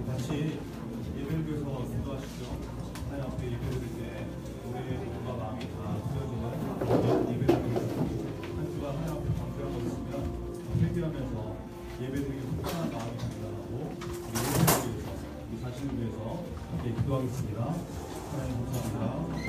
같이 예배를 위해서 기도하시죠. 하나님 앞에 예배를 드릴 때 우리의 몸과 마음이 다 쓰여지는 예배를 위해서 한 주간 하나님 앞에 방패하고 있으면 회개하면서 예배드리기 속상한 마음이 감사하고 우리 예배를 위해서 우리 자신을 위해서 함께 기도하겠습니다. 하나님 감사합니다.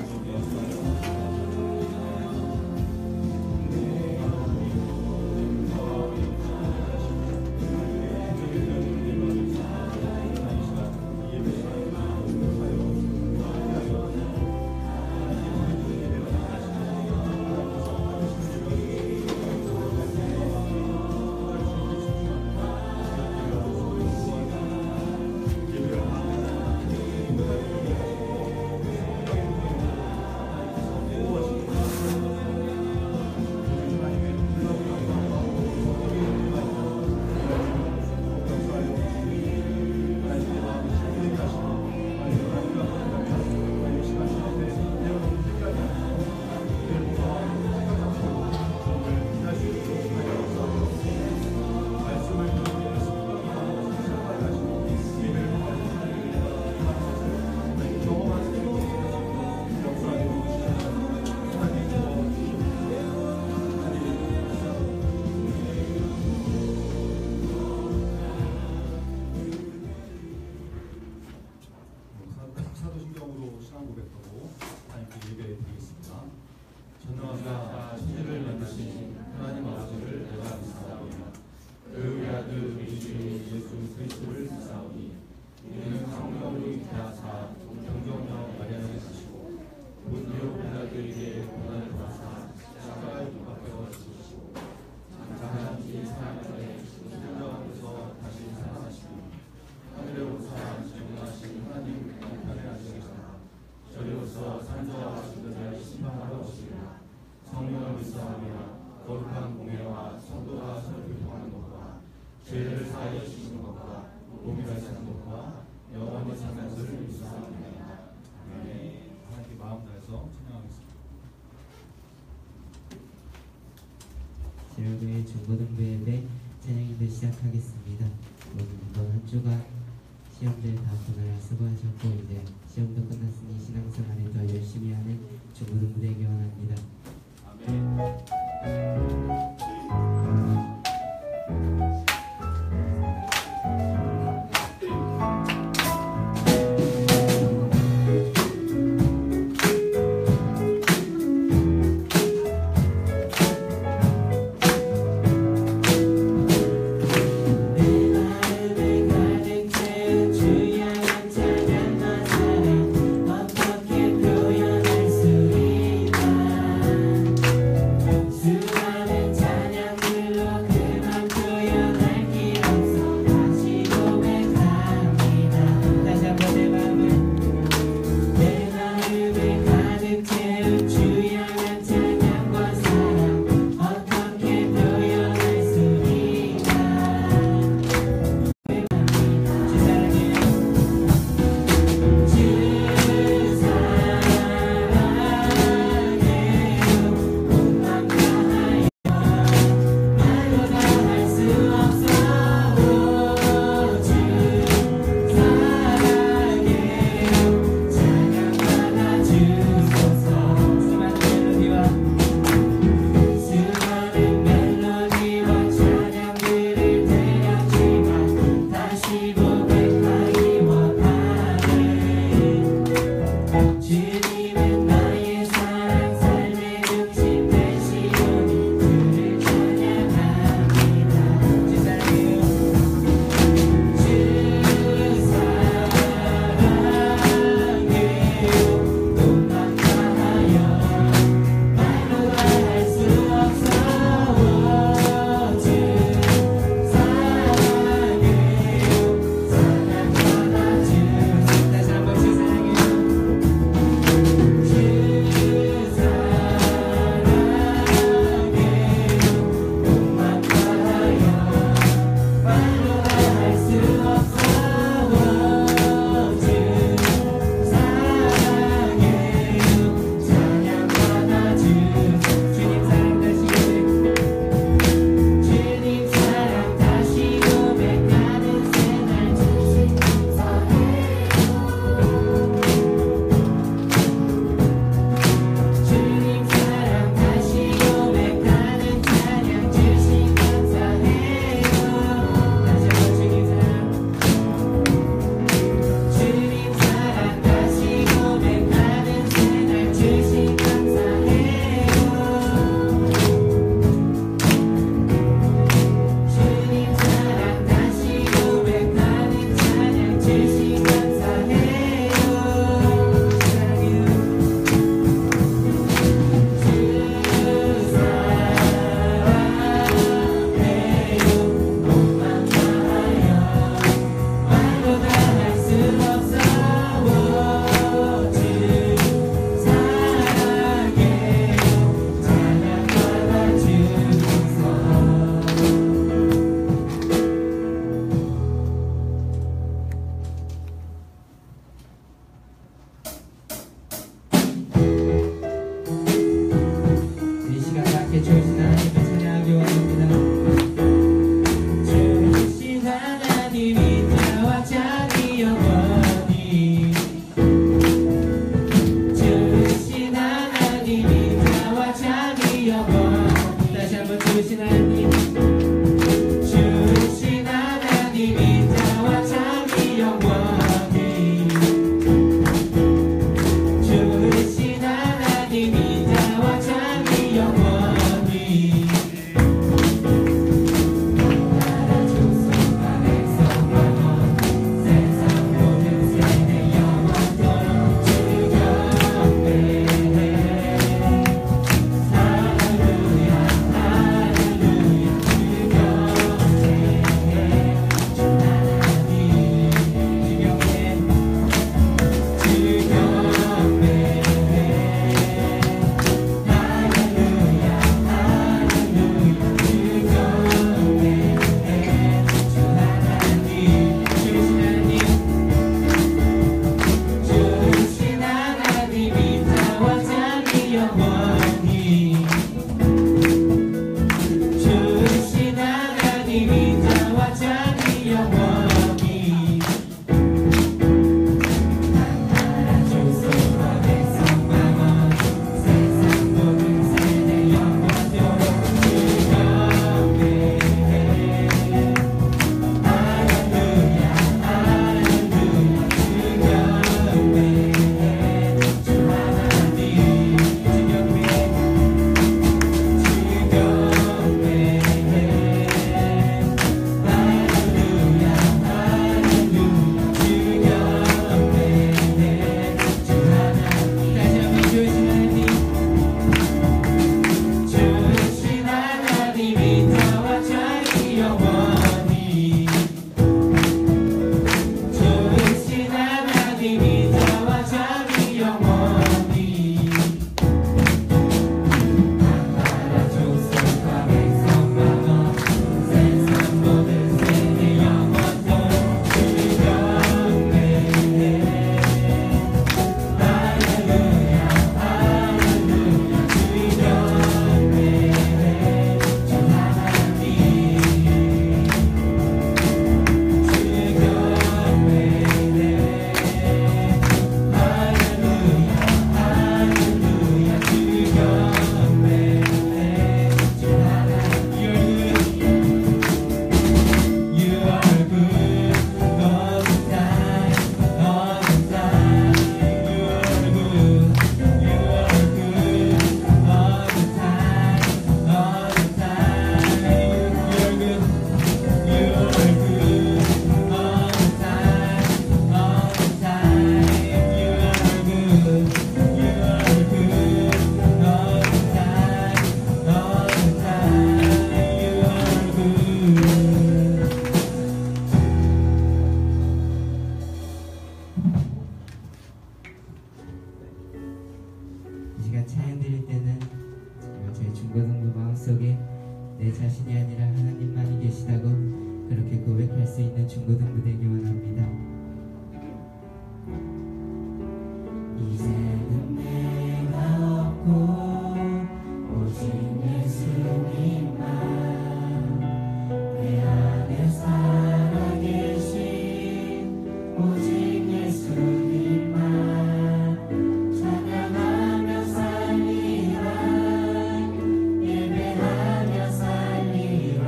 사도신경으로 신앙 고백하고 하나님께 예배드리겠습니다. 전능하사 천지를 만드신 하나님 아버지를 내가 믿사오니 그의 아들 우리 주님 예수 그리스도를 믿사오니 이는 성령으로 잉태하사 동정녀 마리아에게 사시고 본디오 빌라도에게 고난을 받으사 십자가에 못 박혀 죽으시고 장사한 뒤 사흘에 십자가에서 다시 살아나시고 하늘에 오르사 전능하신 하나님 우편에 앉으시고 저리로서 산자와 죽은 신방하러 오시리라. 성령을 믿사오며 거룩한 공예와 성도가 서로 교통하는 것과 죄를 사하여 주시는 것과 몸이 가시는 것과 영원히 사는 것을 믿사옵나이다. 아멘. 하나님께 마음 다해서 찬양하겠습니다. 제목의 중고등부 예배 찬양인도 시작하겠습니다. 이번 한 주간 시험들 다 보느라 수고하셨고 이제 시험도 끝났으니 신앙생활을 더 열심히 하는 중고등부 되기 원합니다. 아멘. 수많은 중고등부 되기 원합니다. 이제는 내가 없고 오직 예수님만 내 안에 살아계신 오직 예수님만 찬양하며 살리라 예배하며 살리라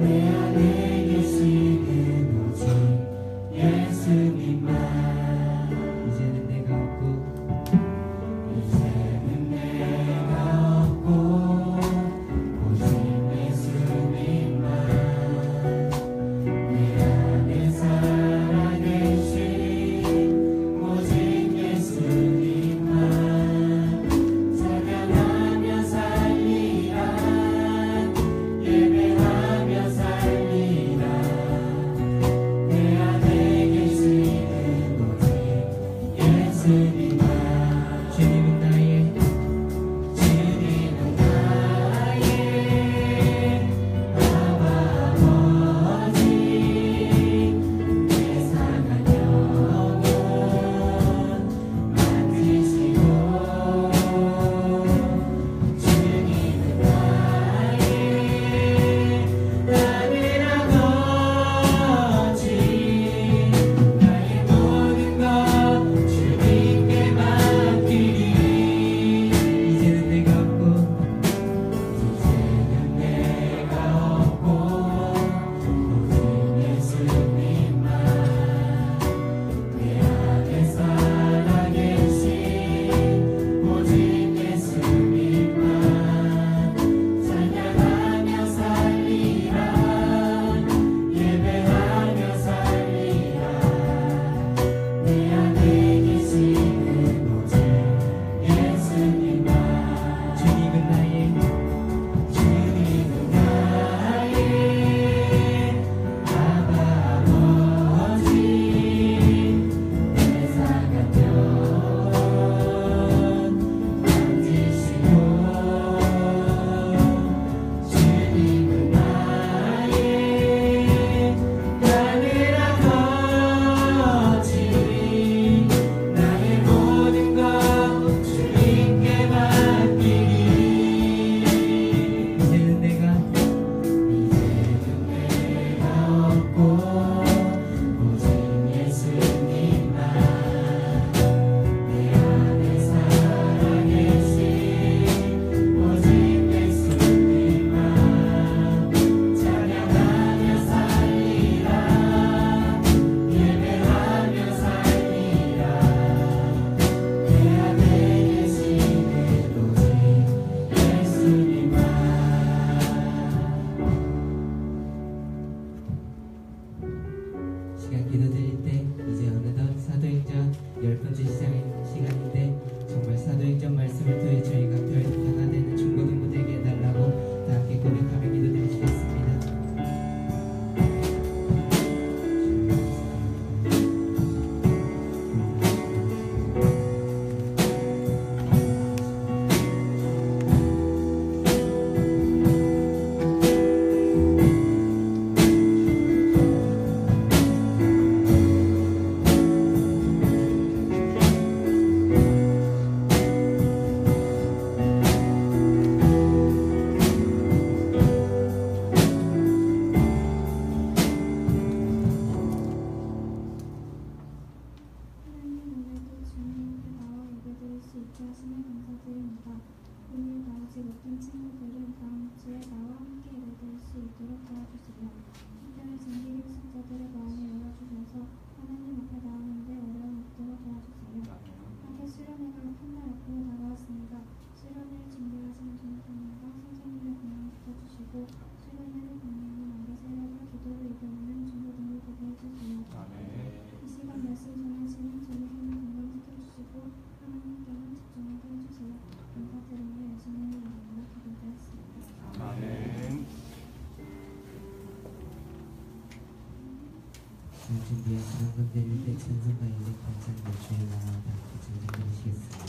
내 안에 계시는 오직 예수님만 이제는 내가 없고 오직 예수님만 내 안에 살아계신 오직 예수님만 찬양하며 살리라 예배하며 살리라 주시며 신들을 섬기는 승자들의 마음을 열어주셔서 하나님 앞에 나오는데 어려움 없도록 도와주세요. 하게 수련회가 한달 앞으로 다가왔습니다. 수련회를 준비하시는 전도사님과 선생님을 건강시켜주시고 수련회를 공유하는 안개 세력과 기도를 이겨내는 중고등부 되게 해주세요. 이 시간 말씀 전하시는 전도사님 건강시켜주시고 하나님께만 집중하게 해주세요. 감사드리며 예수님의 이름으로 기도드렸습니다. 잘 준비하신 한분들일 때 찬송가 208장 주의 나라와 함께 찬송드리시겠습니다.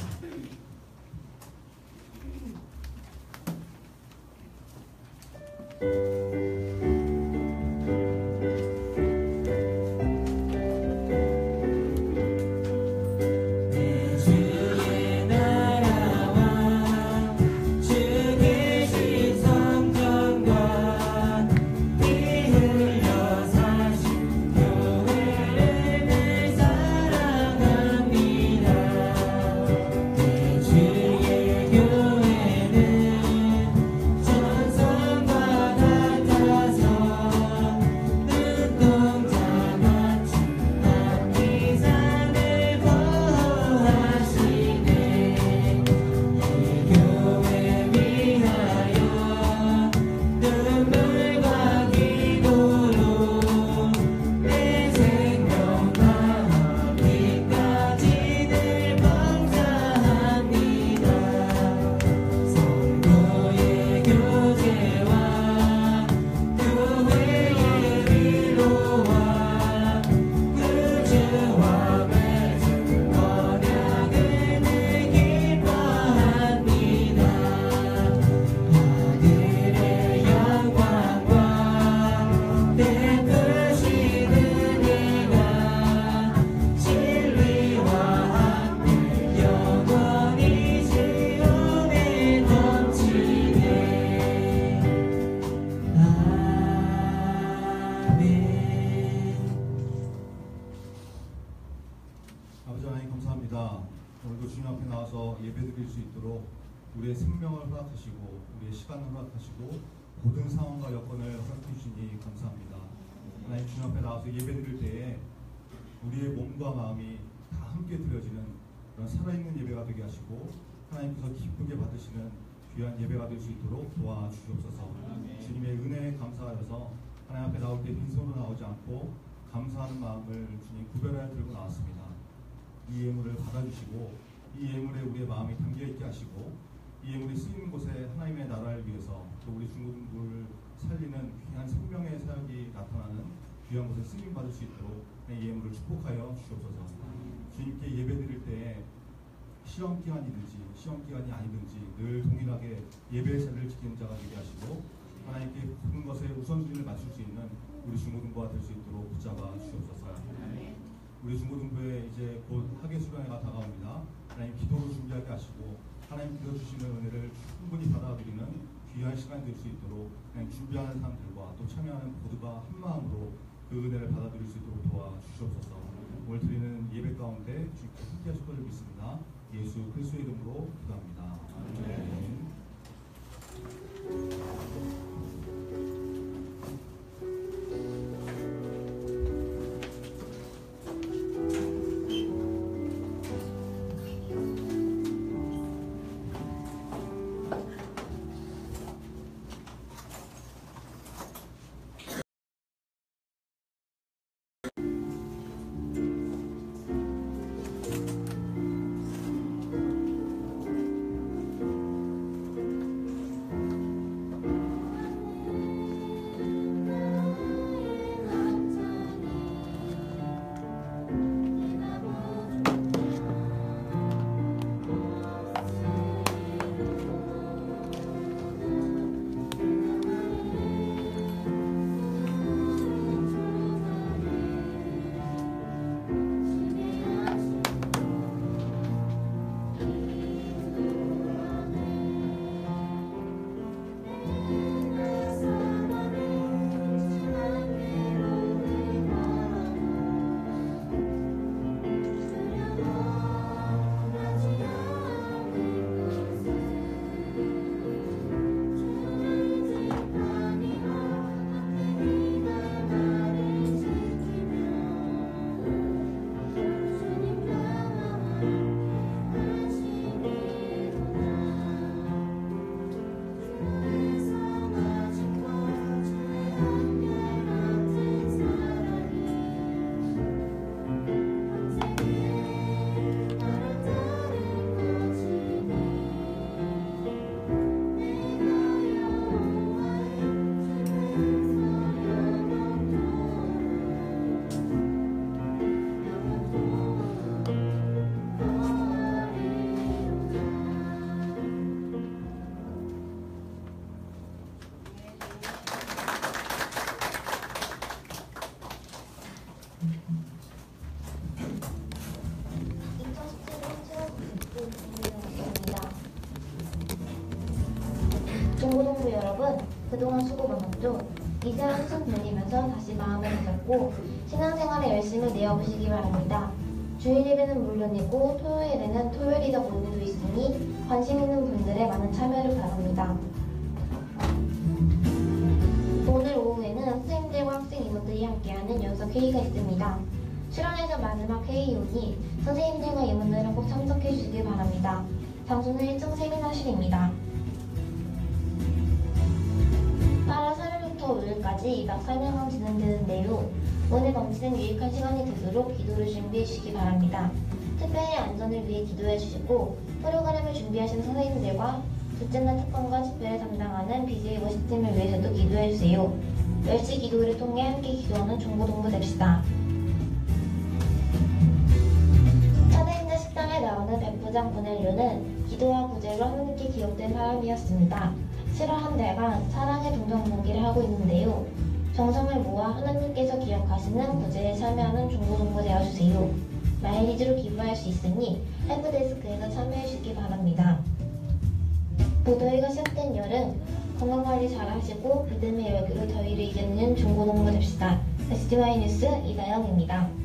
아버지 하나님 감사합니다. 오늘도 주님 앞에 나와서 예배드릴 수 있도록 우리의 생명을 허락하시고 우리의 시간을 허락하시고 모든 상황과 여건을 허락해 주시니 감사합니다. 하나님 주님 앞에 나와서 예배드릴 때에 우리의 몸과 마음이 다 함께 드려지는 그런 살아있는 예배가 되게 하시고 하나님께서 기쁘게 받으시는 귀한 예배가 될 수 있도록 도와주시옵소서. 주님의 은혜에 감사하여서 하나님 앞에 나올 때 빈손으로 나오지 않고 감사하는 마음을 주님 구별하여 들고 나왔습니다. 이 예물을 받아주시고 이 예물에 우리의 마음이 담겨있게 하시고 이 예물이 쓰이는 곳에 하나님의 나라를 위해서 또 우리 중고등부를 살리는 귀한 생명의 사역이 나타나는 귀한 곳에 쓰임받을 수 있도록 이 예물을 축복하여 주시옵소서. 주님께 예배드릴 때에 시험기간이든지 시험기간이 아니든지 늘 동일하게 예배의 자리를 지키는 자가 되게 하시고 하나님께 모든 것에 우선순위를 맞출 수 있는 우리 중고등부가 될 수 있도록 붙잡아 주시옵소서. 우리 중고등부에 이제 곧 학예 수련회가 다가옵니다. 하나님 기도로 준비하게 하시고 하나님께서 주시는 은혜를 충분히 받아들이는 귀한 시간이 될 수 있도록 준비하는 사람들과 또 참여하는 모두가 한 마음으로 그 은혜를 받아들일 수 있도록 도와주시옵소서. 오늘 드리는 예배 가운데 주님께 함께 하실 것을 믿습니다. 예수 그리스도의 이름으로 기도합니다. 아멘. 그동안 수고 많았죠. 이제 한숨 돌리면서 다시 마음을 다잡고 신앙생활에 열심을 내어보시기 바랍니다. 주일 예배는 물론이고 토요일에는 토요일이적 논의도 있으니 관심 있는 분들의 많은 참여를 바랍니다. 오늘 오후에는 선생님들과 학생 임원들이 함께하는 연석 회의가 있습니다. 출연해서 마지막 회의이오니 선생님들과 임원들은 꼭 참석해 주시길 바랍니다. 장소는 1층 세미나실입니다. 따라 4일부터 5일까지 2박 3일간 진행되는데요. 오늘 넘치는 유익한 시간이 되도록 기도를 준비해 주시기 바랍니다. 특별히 안전을 위해 기도해 주시고 프로그램을 준비하신 선생님들과 둘째날 특강과 집회를 담당하는 BJ 워십팀을 위해서도 기도해 주세요. 10시 기도를 통해 함께 기도하는 중고동부 됩시다. 차대인자 식당에 나오는 백부장 고넬료는 기도와 구제로 하나님께 기억된 사람이었습니다. 7월 한 달간 사랑의 동정목기를 하고 있는데요. 정성을 모아 하나님께서 기억하시는 구제에 참여하는 중고동부 되어주세요. 마일리지로 기부할 수 있으니 헬프데스크에서 참여해 주시기 바랍니다. 무더위가 시작된 여름 건강관리 잘 하시고 믿음의 열기로 더위를 이기는 중고동부 됩시다. SDY 뉴스 이다영입니다.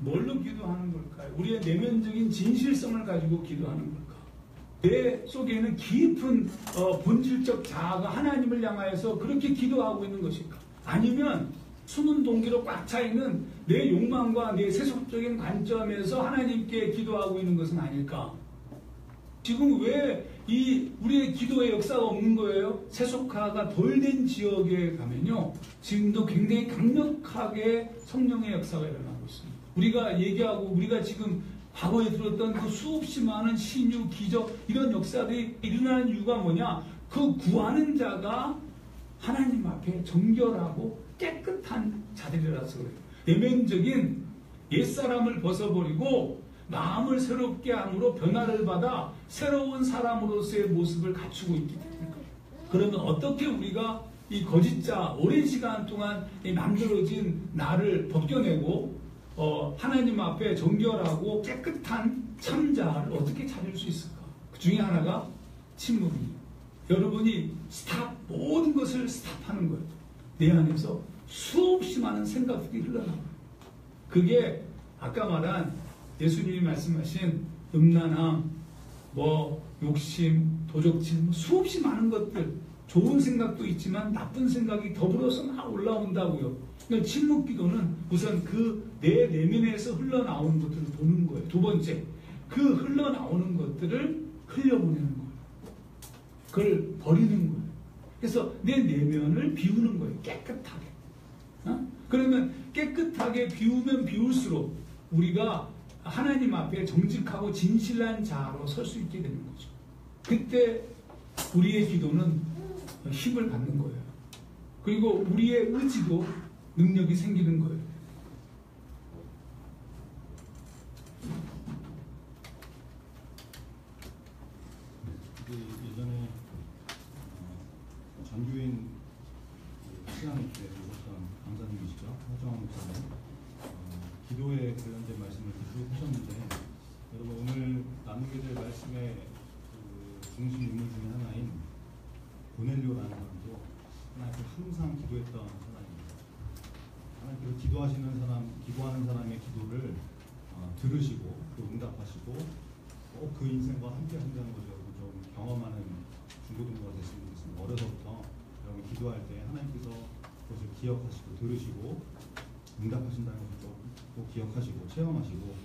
뭘로 기도하는 걸까요? 우리의 내면적인 진실성을 가지고 기도하는 걸까? 내 속에는 깊은 본질적 자아가 하나님을 향하여서 그렇게 기도하고 있는 것일까? 아니면 숨은 동기로 꽉 차 있는 내 욕망과 내 세속적인 관점에서 하나님께 기도하고 있는 것은 아닐까? 지금 왜 우리의 기도의 역사가 없는 거예요? 세속화가 덜 된 지역에 가면요, 지금도 굉장히 강력하게 성령의 역사가 일어나고 있습니다. 우리가 얘기하고 우리가 지금 과거에 들었던 그 수없이 많은 신유, 기적 이런 역사들이 일어나는 이유가 뭐냐? 그 구하는 자가 하나님 앞에 정결하고 깨끗한 자들이라서 그래요. 내면적인 옛사람을 벗어버리고 마음을 새롭게 함으로 변화를 받아 새로운 사람으로서의 모습을 갖추고 있기 때문에 그러면 어떻게 우리가 이 거짓자 오랜 시간 동안 이 만들어진 나를 벗겨내고 하나님 앞에 정결하고 깨끗한 참자를 어떻게 찾을 수 있을까? 그 중에 하나가 침묵입니다. 여러분이 모든 것을 스탑하는 거예요. 내 안에서 수없이 많은 생각들이 흘러나와요. 그게 아까 말한 예수님이 말씀하신 음란함, 욕심, 도적질, 수없이 많은 것들, 좋은 생각도 있지만 나쁜 생각이 더불어서 막 올라온다고요. 그러니까 침묵 기도는 우선 그 내 내면에서 흘러나오는 것들을 보는 거예요. 두 번째, 그 흘러나오는 것들을 흘려보내는 거예요. 그걸 버리는 거예요. 그래서 내 내면을 비우는 거예요. 깨끗하게. 그러면 깨끗하게 비우면 비울수록 우리가 하나님 앞에 정직하고 진실한 자로 설 수 있게 되는 거죠. 그때 우리의 기도는 힘을 받는 거예요. 그리고 우리의 의지도 능력이 생기는 거예요. 예전에 전교인 시간에 오셨던 강사님이시죠. 허정원 목사님. 기도에 관련된 말씀을 쭉 하셨는데, 여러분 오늘 나누게 될 말씀의 중심 인물 중에 하나인 고넬료라는 사람도 하나님께 항상 기도했던 사람입니다. 하나님께서 기도하는 사람의 기도를 들으시고 또 응답하시고 꼭 그 인생과 함께 한다는 것을 좀 경험하는 중고등부가 됐으면 좋겠습니다. 어려서부터 여러분 기도할 때 하나님께서 그것을 기억하시고 들으시고 응답하신다는 것을 꼭 기억하시고 체험하시고,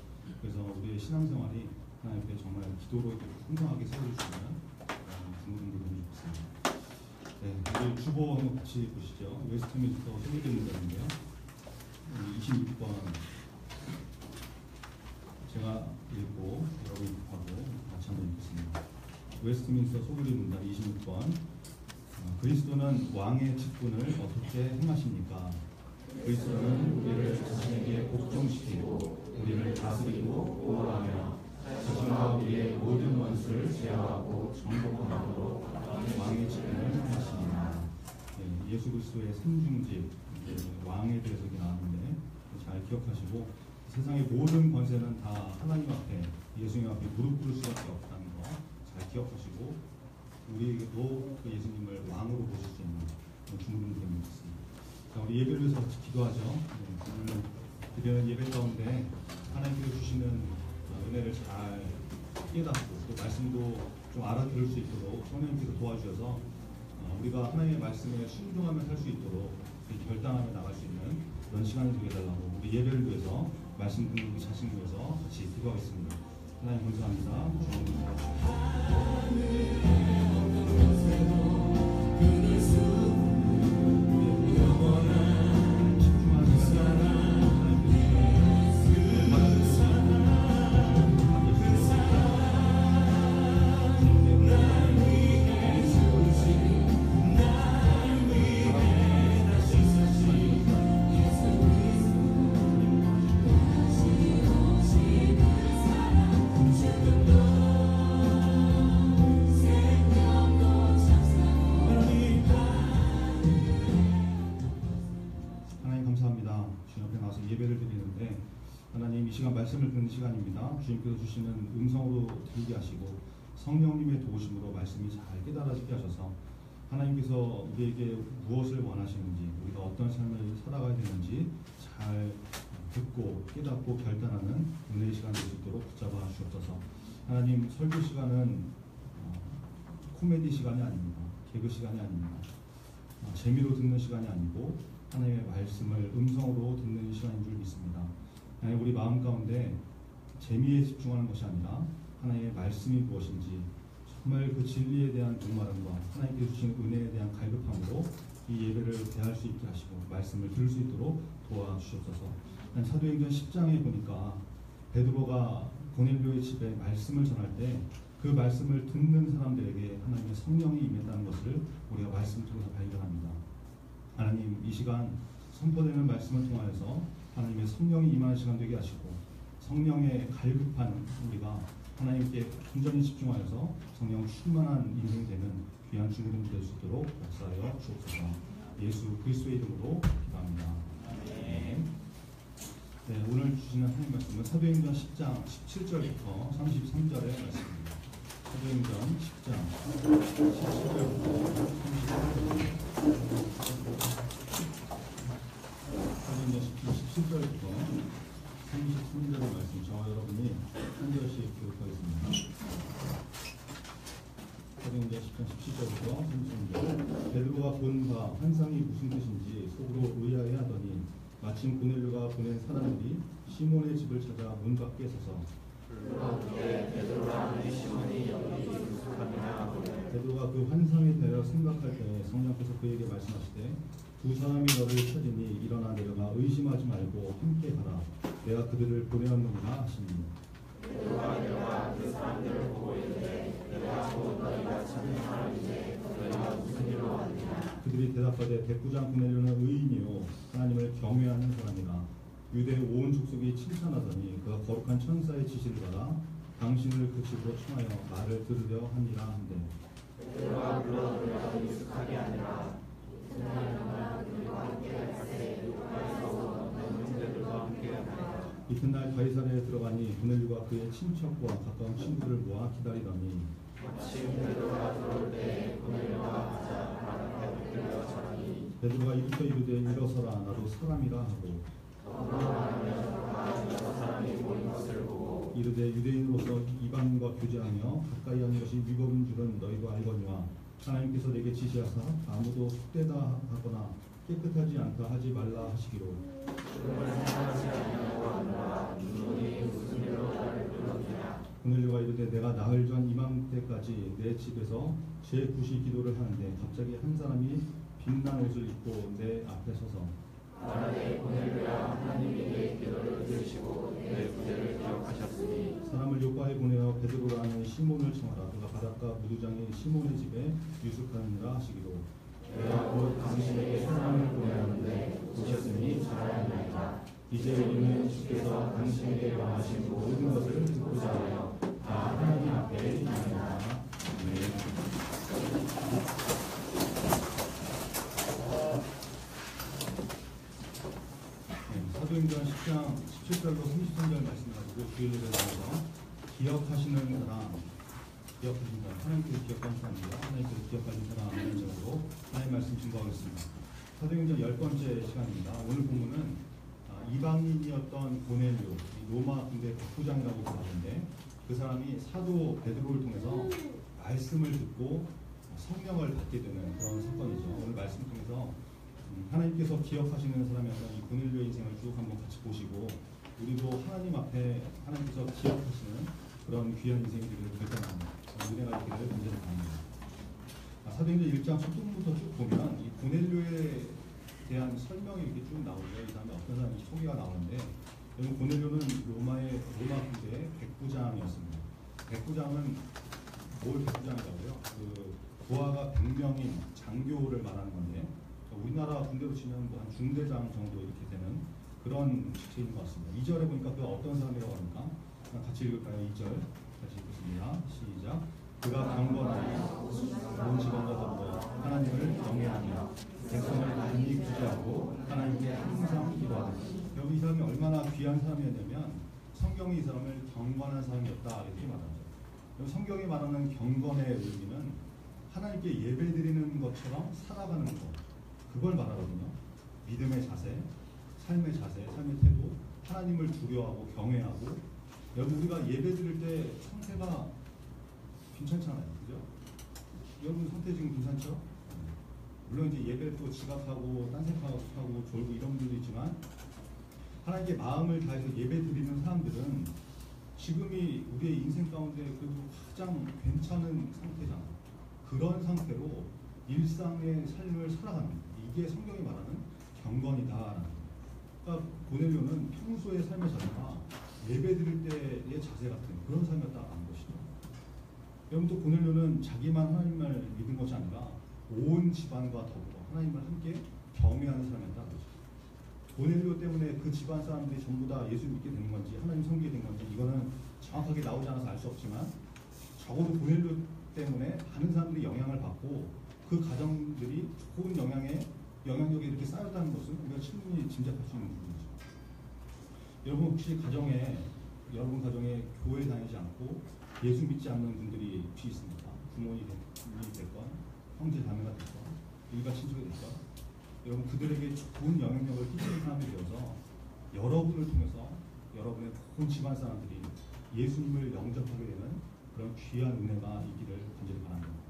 그래서 우리의 신앙생활이 하나님께 정말 기도로 풍성하게 세워질 수 있는 중고등부 너무 좋습니다. 네, 우리 주보 한번 같이 보시죠. 웨스트민스터 소개된 문장인데요. 26번 제가 읽고 여러분이 하고 같이 한번 읽겠습니다. 웨스트민스터 소개된 문장 26번. 그리스도는 왕의 직분을 어떻게 행하십니까? 그리스도는 우리를 자신에게 복종시키고 우리를 다스리고 보호하며 자신과 우리의 모든 원수를 제어하고 정복함으로 왕의 직분을 행하십니다. 예수 그리스도의 상중직 왕에 대해서 나왔는데 잘 기억하시고, 세상의 모든 권세는 다 하나님 앞에, 예수님 앞에 무릎 꿇을 수밖에 없다는 거 잘 기억하시고 우리에게도 그 예수님을 왕으로 보실 수 있는 중보는 되는 것 같습니다. 자, 우리 예배를 위해서 같이 기도하죠. 오늘 드리는 예배 가운데 하나님께서 주시는 은혜를 잘 깨닫고 또 말씀도 좀 알아들을 수 있도록 성령님께서 도와주셔서 우리가 하나님의 말씀에 순종하며 살 수 있도록 결단하며 나갈 수 있는 그런 시간이 되게 해달라고 우리 예배를 위해서 말씀 듣는 우리 자신을 위해서 같이 기도하겠습니다. 하나님 감사합니다. 예배를 드리는데 하나님 이 시간 말씀을 듣는 시간입니다. 주님께서 주시는 음성으로 들리게 하시고 성령님의 도우심으로 말씀이 잘 깨달아지게 하셔서 하나님께서 우리에게 무엇을 원하시는지 우리가 어떤 삶을 살아가야 되는지 잘 듣고 깨닫고 결단하는 은혜의 시간 될 수 있도록 붙잡아 주옵소서. 하나님 설교 시간은 코미디 시간이 아닙니다. 개그 시간이 아닙니다. 재미로 듣는 시간이 아니고 하나님의 말씀을 음성으로 듣는 시간인 줄 믿습니다. 하나님 우리 마음 가운데 재미에 집중하는 것이 아니라 하나님의 말씀이 무엇인지 정말 그 진리에 대한 목마름과 하나님께서 주신 은혜에 대한 갈급함으로 이 예배를 대할 수 있게 하시고 말씀을 들을 수 있도록 도와주시옵소서. 사도행전 10장에 보니까 베드로가 고넬료의 집에 말씀을 전할 때 그 말씀을 듣는 사람들에게 하나님의 성령이 임했다는 것을 우리가 말씀을 통해서 발견합니다. 하나님 이 시간 선포되는 말씀을 통하여서 하나님의 성령이 임하는 시간 되게 하시고 성령의 갈급한 우리가 하나님께 온전히 집중하여서 성령 충만한 인생이 되는 귀한 주님이 될 수 있도록 역사하여 주옵소서. 예수 그리스도의 이름으로 기도합니다. 아멘. 네, 오늘 주시는 하나님 말씀은 사도행전 10장 17절부터 33절의 말씀입니다. 사도행전 10장 17절부터 33절입니다. 사도행전 17절부터 33절의 말씀 저와 여러분이 한 절씩 기록하겠습니다. 사도행전 10장 17절부터 33절. 베드로가 본 바 환상이 무슨 뜻인지 속으로 의아해하더니 마침 고넬료가 보낸 사람들이 시몬의 집을 찾아 문 밖에 서서 베드로가 그 환상에 대하여 생각할 때 성령께서 그에게 말씀하시되 두 사람이 너를 찾으니 일어나 내려가 의심하지 말고 함께 가라. 내가 그들을 보내었느니라 하시니 베드로가 내려가 그 사람들을 보고 이르되 내가 곧 너희가 찾는 사람인데 너희가 무슨 일로 왔느냐. 그들이 대답하되 백부장 고넬료는 의인이요 하나님을 경외하는 사람이라. 유대 온 족속이 칭찬하더니 그가 거룩한 천사의 지시를 받아 당신을 그 집으로 청하여 말을 들으려 하니라 한대. 베드로가 물러 들어가 미숙하게 아니라 이튿날 가이사랴에 들어가니 고넬료가 그의 친척과 가까운 친구를 모아 기다리더니 마침 베드로가 들어올 때 고넬료가 가자 바닷가에 엎드려 자라니 베드로가 이부터 이르되 일어서라 나도 사람이라 하고 이르되 유대인으로서 이방인과 교제하며 가까이 하는 것이 위법인 줄은 너희도 알거니와 하나님께서 내게 지시하사 아무도 속되다 하거나 깨끗하지 않다 하지 말라 하시기로 고넬료가 이르되 내가 나흘 전 이맘때까지 내 집에서 제9시 기도를 하는데 갑자기 한 사람이 빛난 옷을 입고 내 앞에 서서 말하되 고넬료야 하나님이 내 기도를 들으시고 내 구제를 기억하셨으니 사람을 요바에 보내어 베드로라는 시몬을 청하라. 그가 바닷가 무두장의 시몬의 집에 유숙하느니라 하시기로 내가 곧 당신에게 사람을 보내었는데 오셨으니 잘하였나이다. 이제 우리는 주께서 당신에게 명하신 모든 것을 듣고자 하여 다 하나님 앞에 있나이다. 사도행전 10장 10장 17절로 33절 말씀 가지고 주일에 대해서 기억하시는 사람, 하나님께서 기억하는 사람입니다. 하나님께서 기억하시는 사람의 제목으로 하나님 말씀 증거하겠습니다. 사도행전 10번째 시간입니다. 오늘 본문은 이방인이었던 고넬료, 로마 군대 백부장이라고 부르는데 그 사람이 사도 베드로를 통해서 말씀을 듣고 성령을 받게 되는 그런 사건이죠. 오늘 말씀을 통해서 하나님께서 기억하시는 사람이었던 이 고넬료의 인생을 쭉 한번 같이 보시고 우리도 하나님 앞에 하나님께서 기억하시는 그런 귀한 인생이 되기를 결단합니다. 은혜가 있기를 간절히 바랍니다. 사도행전 1장 첫 부분부터 쭉 보면 이 고넬료에 대한 설명이 이렇게 쭉 나오죠. 이 사람이 어떤 사람인지 소개가 나오는데 여러분 고넬료는 로마 군대의 백부장이었습니다. 백부장은 뭘 백부장이라고요? 그 부하가 100명인 장교를 말하는 건데 우리나라 군대로 치면 뭐 한 중대장 정도 이렇게 되는 그런 직책인 것 같습니다. 2절에 보니까 그가 어떤 사람이라고 합니까? 같이 읽을까요? 2절 같이 읽겠습니다. 시작. 그가 경건하여 온 직원과 더불어 하나님을 경외하며 백성을 많이 구제하고 하나님께 항상 기도하는. 여러분 이 사람이 얼마나 귀한 사람이었냐면 성경이 이 사람을 경건한 사람이었다 이렇게 말하죠. 성경이 말하는 경건의 의미는 하나님께 예배드리는 것처럼 살아가는 것, 그걸 말하거든요. 믿음의 자세, 삶의 자세, 삶의 태도, 하나님을 두려워하고 경외하고. 여러분 우리가 예배드릴 때 상태가 괜찮잖아요, 그죠? 여러분 상태 지금 괜찮죠? 물론 이제 예배를 또 지각하고 딴 생각하고 졸고 이런 분들도 있지만 하나님께 마음을 다해서 예배드리는 사람들은 지금이 우리의 인생 가운데 그래도 가장 괜찮은 상태잖아요. 그런 상태로 일상의 삶을 살아가는 거예요. 이게 성경이 말하는 경건이다. 그러니까 고넬료는 평소의 삶의 자세가 예배드릴 때의 자세 같은 그런 삶이었다는 것이죠. 여러분 또 고넬료는 자기만 하나님을 믿은 것이 아니라 온 집안과 더불어 하나님을 함께 경외하는 사람이었다는 거죠. 고넬료 때문에 그 집안 사람들이 전부 다 예수 믿게 된 건지 하나님 섬기게 된 건지 이거는 정확하게 나오지 않아서 알 수 없지만 적어도 고넬료 때문에 많은 사람들이 영향을 받고 그 가정들이 좋은 영향력이 이렇게 쌓였다는 것은 우리가 충분히 짐작할 수 있는 부분이죠. 여러분 혹시 여러분 가정에 교회 다니지 않고 예수 믿지 않는 분들이 혹시 있습니까? 부모님이 됐건 형제 자매가 됐건 일가 친척이 됐건 여러분 그들에게 좋은 영향력을 끼치는 사람이 되어서 여러분을 통해서 여러분의 온 집안 사람들이 예수님을 영접하게 되는 그런 귀한 은혜가 있기를 간절히 바랍니다.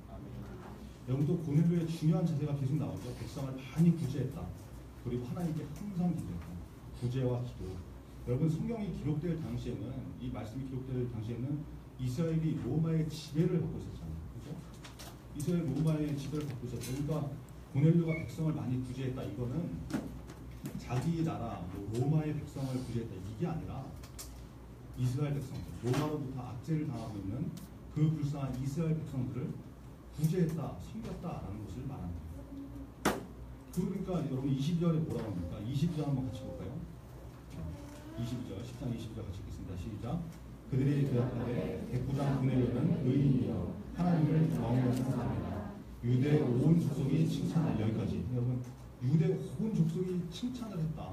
여러분 또 고넬료의 중요한 자세가 계속 나오죠. 백성을 많이 구제했다. 그리고 하나님께 항상 기도했다. 구제와 기도. 여러분 성경이 기록될 당시에는 이 말씀이 기록될 당시에는 이스라엘이 로마의 지배를 받고 있었잖아요. 그렇죠? 이스라엘 로마의 지배를 받고 있었죠. 그러니까 고넬료가 백성을 많이 구제했다. 이거는 자기 나라 로마의 백성을 구제했다. 이게 아니라 이스라엘 백성들, 로마로부터 압제를 당하고 있는 그 불쌍한 이스라엘 백성들을 구제했다, 섬겼다라는 것을 말합니다. 그러니까 여러분 22절에 뭐라고 합니까? 22절 한번 같이 볼까요? 22절, 10장 22절 같이 읽겠습니다. 시작. 그들이 대답하되 백부장 고넬료는 의인이여 하나님을 경외하는 사람이다. 유대 온 족속이 칭찬을 여기까지. 여러분 유대 온 족속이 칭찬을 했다.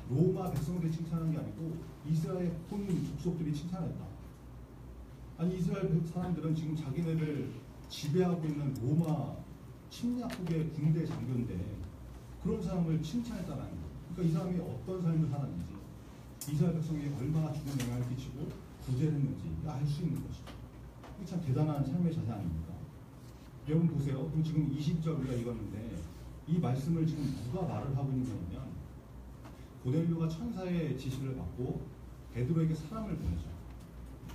로마 백성들이 칭찬한 게 아니고 이스라엘 온 족속들이 칭찬했다. 아니 이스라엘 사람들은 지금 자기네를 지배하고 있는 로마 침략국의 군대 장교인데 그런 사람을 칭찬했다는 거예요. 그러니까 이 사람이 어떤 삶을 살았는지 이스라엘 백성이 얼마나 좋은 영향을 끼치고 구제를 했는지 알 수 있는 것이죠. 이게 참 대단한 삶의 자세 아닙니까? 여러분 보세요. 그럼 지금 20절 우리가 읽었는데 이 말씀을 지금 누가 말을 하고 있는 거냐면 고넬료가 천사의 지시를 받고 베드로에게 사람을 보내죠.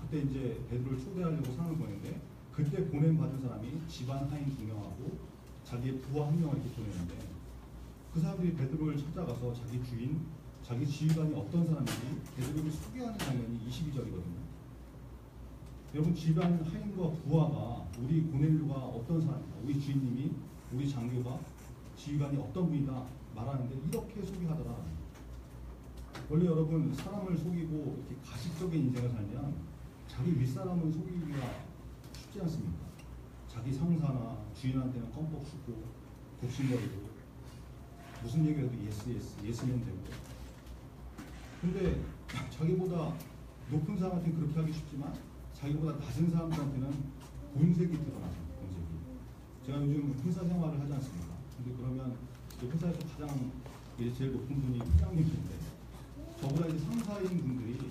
그때 이제 베드로를 초대하려고 사람을 보냈는데 그때 보냄받은 사람이 집안 하인 2명하고 자기의 부하 1명을 이렇게 보내는데 그 사람들이 베드로를 찾아가서 자기 주인, 자기 지휘관이 어떤 사람인지 베드로를 소개하는 장면이 22절이거든요. 여러분 집안 하인과 부하가 우리 고넬료가 어떤 사람이다, 우리 주인님이, 우리 장교가, 지휘관이 어떤 분이다 말하는데 이렇게 소개하더라. 원래 여러분 사람을 속이고 이렇게 가식적인 인생을 살면 자기 윗사람을 속이기가 쉽지 않습니까? 자기 상사나 주인한테는 껌뻑 죽고 독신거리고 무슨 얘기해도 예스면 되고 근데 자기보다 높은 사람한테는 그렇게 하기 쉽지만 자기보다 낮은 사람들한테는 본색이 드러나죠. 본색이. 제가 요즘 회사 생활을 하지 않습니까? 근데 그러면 회사에서 가장 제일 높은 분이 회장님인데 저보다 이제 상사인 분들이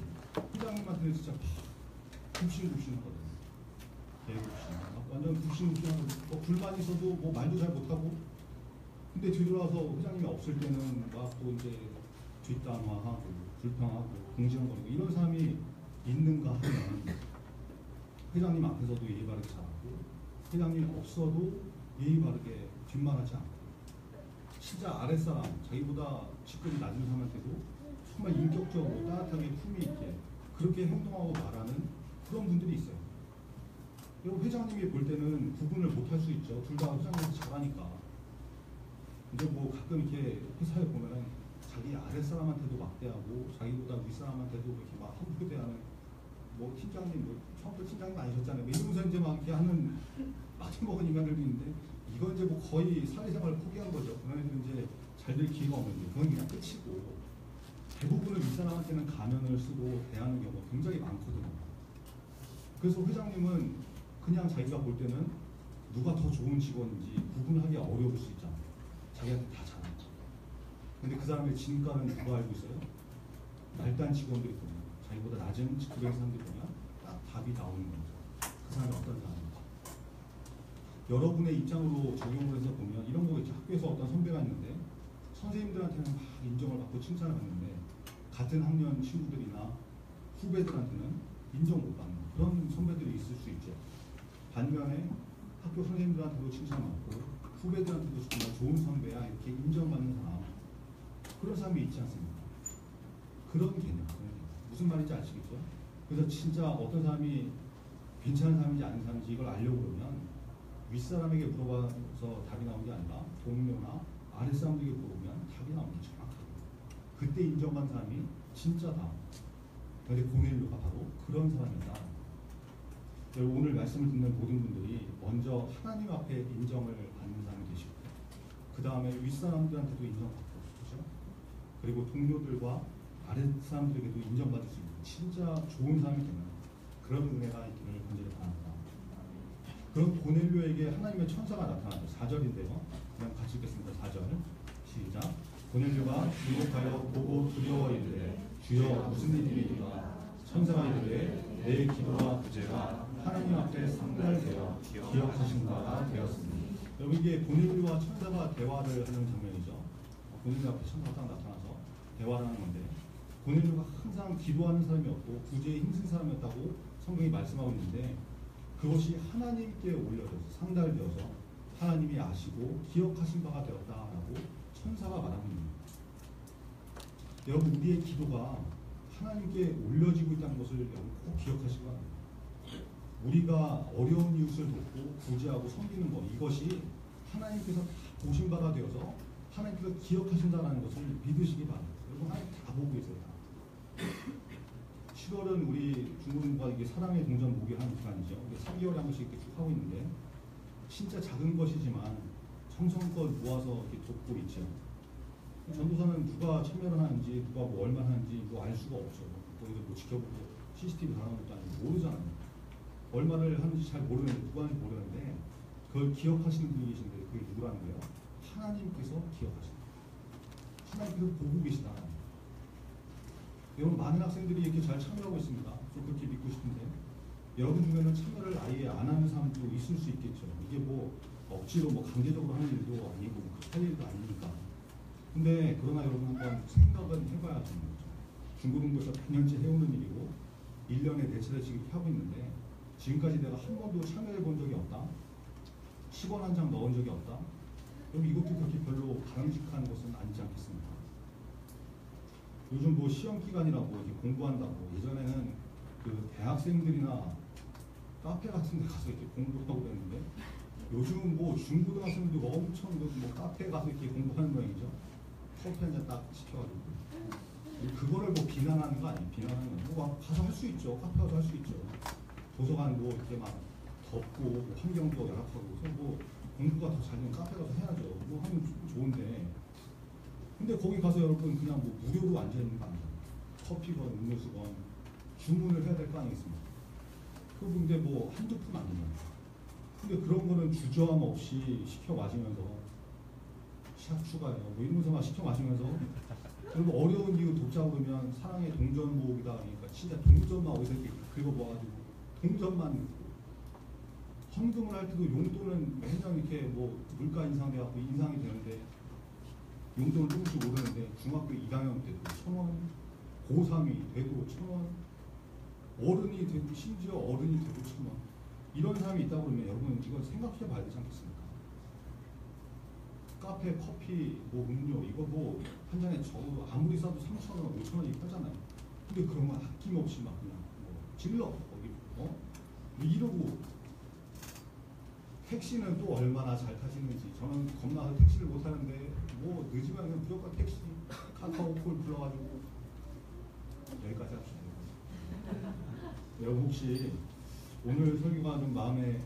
회장님한테는 진짜 굽신굽신하거든요. 완전 굽신굽신하고 뭐 불만 있어도 뭐 말도 잘 못하고, 근데 뒤돌아서 회장님이 없을 때는 막 또 이제 뒷담화하고 불평하고 공지렁거리고 이런 사람이 있는가 하면 회장님 앞에서도 예의 바르게 잘하고 회장님 없어도 예의 바르게 뒷말하지 않고 진짜 아랫사람 자기보다 직급이 낮은 사람한테도 정말 인격적으로 따뜻하게 품위 있게 그렇게 행동하고 말하는 그런 분들이 있어요. 그리고 회장님이 볼 때는 구분을 못할 수 있죠. 둘 다 회장님한테 잘하니까. 근데 뭐 가끔 이렇게 회사에 보면은 자기 아랫사람한테도 막대하고 자기보다 윗사람한테도 이렇게 막 함부로 대하는 뭐 팀장님, 뭐 처음부터 팀장님 아니셨잖아요. 뭐 이러면서 이제 막 이렇게 하는 빠져먹은 인간들도 있는데 이건 이제 뭐 거의 사회생활을 포기한 거죠. 그런 애들은 이제 잘 될 기회가 없는데 그건 그냥 끝이고 대부분은 윗사람한테는 가면을 쓰고 대하는 경우가 굉장히 많거든요. 그래서 회장님은 그냥 자기가 볼 때는 누가 더 좋은 직원인지 구분하기 어려울 수 있잖아요. 자기한테 다 잘하고. 근데 그 사람의 진가는 누가 알고 있어요? 말단 직원들이 보면 자기보다 낮은 직급의 사람들이 보면 딱 답이 나오는 거죠. 그 사람이 어떤 사람인지. 여러분의 입장으로 적용을 해서 보면 이런 거 있죠. 학교에서 어떤 선배가 있는데 선생님들한테는 막 인정을 받고 칭찬을 받는데 같은 학년 친구들이나 후배들한테는 인정 못 받는 그런 선배들이 있을 수 있죠. 반면에 학교 선생님들한테도 칭찬받고 후배들한테도 정말 좋은 선배야 이렇게 인정받는 사람, 그런 사람이 있지 않습니까? 그런 개념. 무슨 말인지 아시겠죠? 그래서 진짜 어떤 사람이 괜찮은 사람인지 아닌 사람인지 이걸 알려고 그러면 윗사람에게 물어봐서 답이 나온 게 아니라 동료나 아랫사람들에게 물어보면 답이 나오는 게 정확하고 그때 인정받는 사람이 진짜다. 근데 고넬료가 바로 그런 사람이다. 오늘 말씀을 듣는 모든 분들이 먼저 하나님 앞에 인정을 받는 사람이 되시고 그 다음에 윗사람들한테도 인정받고 그렇죠? 그리고 동료들과 아랫사람들에게도 인정받을 수 있는 진짜 좋은 사람이 되는 그런 은혜가 있기를 간절히 바랍니다. 그럼 고넬료에게 하나님의 천사가 나타났죠. 4절인데요. 그냥 같이 읽겠습니다. 4절 시작. 고넬료가 주목하여 보고 두려워 이르되 주여 무슨 일이니까? 천사가 이르되 내 기도와 구제가 하나님 앞에 상달되어 기억하신 바가 되었습니다. 여러분 이게 고넬료와 천사가 대화를 하는 장면이죠. 고넬료 앞에 천사가 딱 나타나서 대화를 하는 건데 고넬료가 항상 기도하는 사람이었고 구제에 힘쓴 사람이었다고 성경이 말씀하고 있는데 그것이 하나님께 올려져서 상달되어서 하나님이 아시고 기억하신 바가 되었다라고 천사가 말하고 있는 거예요. 여러분 우리의 기도가 하나님께 올려지고 있다는 것을 여러분 꼭 기억하시기 바랍니다. 우리가 어려운 이웃을 돕고 구제하고 섬기는 것 이것이 하나님께서 다 보신 바가 되어서 하나님께서 기억하신다는 것을 믿으시기 바랍니다. 여러분 하나님 다 보고 계세요. 7월은 우리 중고등부가 이게 사랑의 동전 모기 하는 기간이죠. 3개월에 한 번씩 이렇게 쭉 하고 있는데 진짜 작은 것이지만 정성껏 모아서 이렇게 돕고 있죠. 전도사는 누가 참여를 하는지 누가 뭐 얼마 하는지 뭐 알 수가 없죠. 거기서 뭐 지켜보고 CCTV 달아놓은 것도 아니고 모르잖아요. 얼마를 하는지 잘 모르는데 누가 하는지 모르는데 그걸 기억하시는 분이 계신데 그게 누구라는 거예요? 하나님께서 기억하신다. 하나님께서 보고 계시다. 여러분 많은 학생들이 이렇게 잘 참여하고 있습니다. 좀 그렇게 믿고 싶은데 여러분 중에는 참여를 아예 안 하는 사람도 있을 수 있겠죠. 이게 뭐 억지로 뭐 강제적으로 하는 일도 아니고 할 일도 아니니까. 근데 그러나 여러분 한번 생각은 해봐야 하는 거죠. 중고등부에서 100년째 해오는 일이고 1년에 4차례씩 이렇게 하고 있는데 지금까지 내가 한 번도 참여해 본 적이 없다. 10원 한 장 넣은 적이 없다. 그럼 이것도 그렇게 별로 바람직한 것은 아니지 않겠습니까? 요즘 뭐 시험 기간이라고 이렇게 공부한다고 예전에는 그 대학생들이나 카페 같은 데 가서 이렇게 공부하고 그랬는데 요즘은 뭐 중고등학생들도 엄청 뭐 카페 가서 이렇게 공부하는 모양이죠. 커피 한 잔 딱 시켜가지고 그거를 뭐 비난하는 거 아니에요. 비난하는 거 뭐 가서 할 수 있죠. 카페 가서 할 수 있죠. 도서관도 이렇게 막 덥고 뭐 환경도 열악하고 그래서 뭐 공부가 더 잘 되면 카페 가서 해야죠. 뭐 하면 좋은데 근데 거기 가서 여러분 그냥 뭐 무료로 앉아있는 거 아니잖아요. 커피건 음료수건 주문을 해야 될 거 아니겠습니까? 그런데 뭐 한두 푼 아니면. 근데 그런 거는 주저함 없이 시켜 마시면서 샷 추가요. 뭐 이러면서 막 시켜 마시면서 그리고 어려운 이유 돕자 그러면 사랑의 동전 모으기다 그러니까 진짜 동전만 어디서 이렇게 긁어 모아가지고 동전만 긁고 헌금을 할 때도 용돈은 매년 이렇게 뭐 물가 인상돼갖고 인상이 되는데 용돈은 조금씩 오르는데 중학교 2학년 때도 1,000원, 고3이 돼도 1,000원, 어른이 되고 심지어 어른이 돼도 1,000원 이런 사람이 있다고 그러면 여러분 이건 생각해 봐야 되지 않겠습니까? 카페, 커피, 뭐 음료 이거 뭐 한 잔에 적어도 아무리 싸도 3,000원, 5,000원이 팔잖아요. 근데 그런 건 아낌없이 막 그냥 뭐 질러 거기 이러고 택시는 또 얼마나 잘 타시는지 저는 겁나서 택시를 못 타는데 뭐 늦으면 그냥 무조건 택시 카카오콜 불러가지고 여기까지 합시다. 여러분 혹시 오늘 설교가 좀 마음에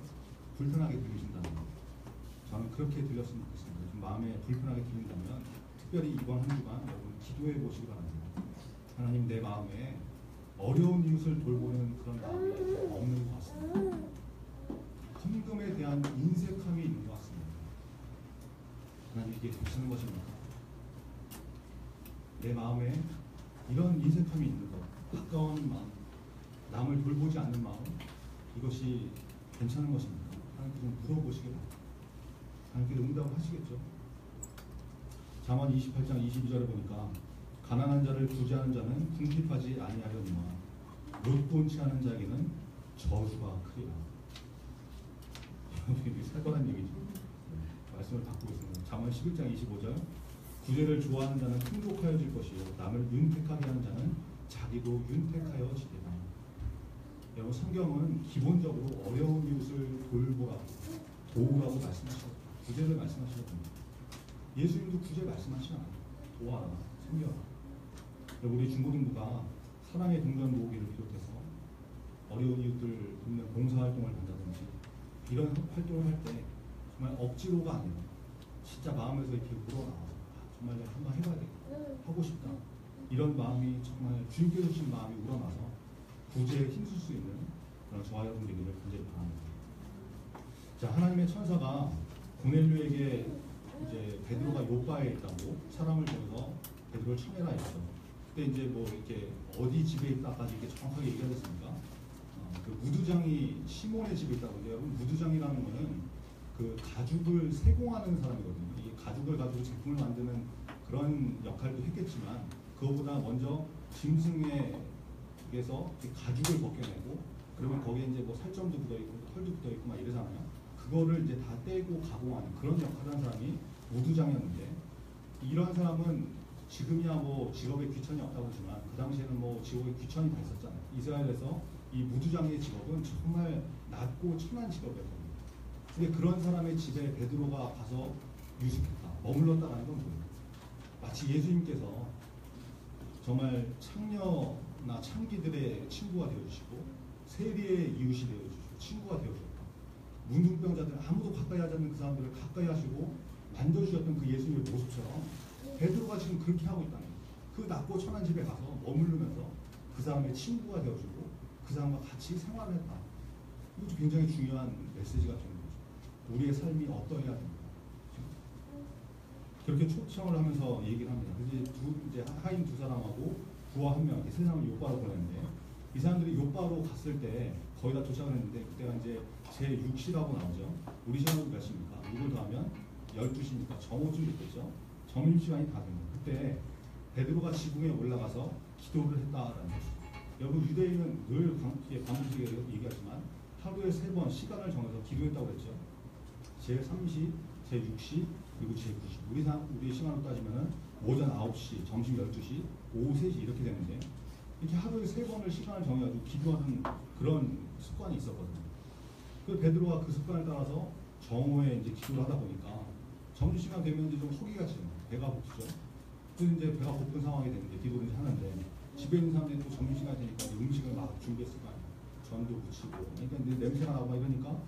불편하게 들리신다면 저는 그렇게 들렸으면 좋겠습니다. 좀 마음에 불편하게 들린다면 특별히 이번 한 주간 여러분 기도해 보시기 바랍니다. 하나님 내 마음에 어려운 이웃을 돌보는 그런 마음이 없는 것 같습니다. 헌금에 대한 인색함이 있는 것 같습니다. 하나님 이게 되시는 것입니까? 내 마음에 이런 인색함이 있는 것, 가까운 마음, 남을 돌보지 않는 마음, 이것이 괜찮은 것입니까? 하나님께 좀 물어보시기 바랍니다. 하나님께 응답을 하시겠죠? 잠언 28장 22절에 보니까 가난한 자를 구제하는 자는 궁핍하지 아니하려니와 롯돈치 않은 자에게는 저주가 크리라. 이게 살벌한 얘기죠. 말씀을 바꾸고 있습니다. 잠언 11장 25절 구제를 좋아하는 자는 풍족하여질 것이요 남을 윤택하게 하는 자는 자기도 윤택하여지리라. 여러분 성경은 기본적으로 어려운 이웃을 돌보라고 도우라고 말씀하시거든요. 구제를 말씀하시거든요. 예수님도 구제 말씀하시잖아요. 도와라, 섬겨라. 우리 중고등부가 사랑의 동전 모으기를 비롯해서 어려운 이웃들 돕는 봉사활동을 한다든지 이런 활동을 할 때 정말 억지로가 아니라 진짜 마음에서 이렇게 우러나와서 정말 내가 한번 해봐야 되겠다, 하고 싶다 이런 마음이 정말 주님께서 주신 마음이 우러나서 구제에 힘쓸 수 있는 그런 저와 여러분 되기를 간절히 바랍니다. 자, 하나님의 천사가 고넬료에게 이제 베드로가 요바에 있다고 사람을 보내서 베드로를 청해라 했죠. 그때 이제 뭐 이렇게 어디 집에 있다까지 이렇게 정확하게 얘기하셨습니까? 그 무두장이 시몬의 집에 있다고. 근데 여러분 무두장이라는 거는 그 가죽을 세공하는 사람이거든요. 이게 가죽을 가지고 제품을 만드는 그런 역할도 했겠지만 그거보다 먼저 짐승에게서 가죽을 벗겨내고 그러면 거기에 이제 뭐 살점도 묻어있고 털도 묻어있고 막 이러잖아요. 그거를 이제 다 떼고 가공하는 그런 역할을 한 사람이 무두장이었는데 이런 사람은 지금이야 뭐 직업에 귀천이 없다고 하지만 그 당시에는 뭐 직업에 귀천이 다 있었잖아요. 이스라엘에서 이 무두장의 직업은 정말 낮고 천한 직업이었거든요. 근데 그런 사람의 집에 베드로가 가서 유숙했다, 머물렀다라는 건 뭐예요? 마치 예수님께서 정말 창녀나 창기들의 친구가 되어주시고 세리의 이웃이 되어주시고 친구가 되어주셨다. 문둥병자들 아무도 가까이 하지 않는 그 사람들을 가까이 하시고 만져주셨던 그 예수님의 모습처럼 베드로가 지금 그렇게 하고 있다는 거예요. 그 낮고 천한 집에 가서 머무르면서 그 사람의 친구가 되어주고 그 사람과 같이 생활을 했다. 이것도 굉장히 중요한 메시지가 되는 거죠. 우리의 삶이 어떠해야 됩니까? 그렇게 초청을 하면서 얘기를 합니다. 이제 하인 두 사람하고 부하 한 명, 이렇게 세 사람을 요바로 보냈는데 이 사람들이 요바로 갔을 때 거의 다 도착을 했는데 그때가 이제 제6시라고 나오죠. 우리 시간으로 몇 시입니까? 이걸 더하면 12시니까 정오쯤 됐겠죠. 점심시간이 다 됩니다. 그때 베드로가 지붕에 올라가서 기도를 했다라는 것이죠. 여러분 유대인은 늘 반복되게 얘기하지만 하루에 3번 시간을 정해서 기도했다고 그랬죠. 제3시, 제6시, 그리고 제9시. 우리 시간으로 따지면은 오전 9시, 점심 12시, 오후 3시 이렇게 되는데 이렇게 하루에 3번을 시간을 정해가지고 기도하는 그런 습관이 있었거든요. 그 베드로가 그 습관을 따라서 정오에 이제 기도를 하다 보니까 점심시간 되면 이제 좀 허기가 지죠. 배가 고프죠. 그래서 이제 배가 고픈 상황이 되는데 기도를 이제 하는데 집에 있는 사람들이 또 점심시간 되니까 음식을 막 준비했을 거 아니에요. 전도 붙이고 그러니까 이제 냄새가 나고 이러니까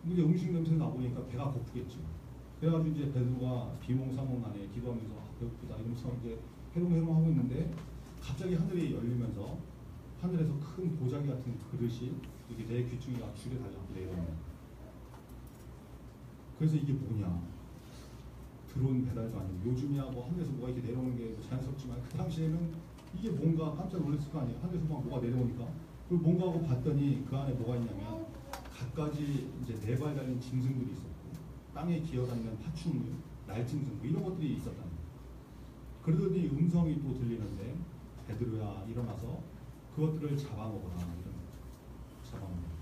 근데 음식 냄새 나보니까 배가 고프겠죠. 그래가지고 이제 베드로가 비몽사몽간에 기도하면서 배고프다 이러면서 이제 해롱해롱 하고 있는데 갑자기 하늘이 열리면서 하늘에서 큰 보자기 같은 그릇이 이렇게 내 귀퉁이가 줄에 달려서 내려오는. 그래서 이게 뭐냐? 드론 배달도 아니고 요즘이야 뭐 하늘에서 뭐가 이렇게 내려오는 게 자연스럽지만 그 당시에는 이게 뭔가 깜짝 놀랐을 거 아니에요. 하늘에서 막 뭐가 내려오니까. 그리고 뭔가 하고 봤더니 그 안에 뭐가 있냐면 갖가지 이제 4발 달린 짐승들이 있었고 땅에 기어다니는 파충류, 날짐승 뭐 이런 것들이 있었다는 거예요. 그러더니 음성이 또 들리는데 베드로야 일어나서 그것들을 잡아먹어라 이런 잡아먹어라.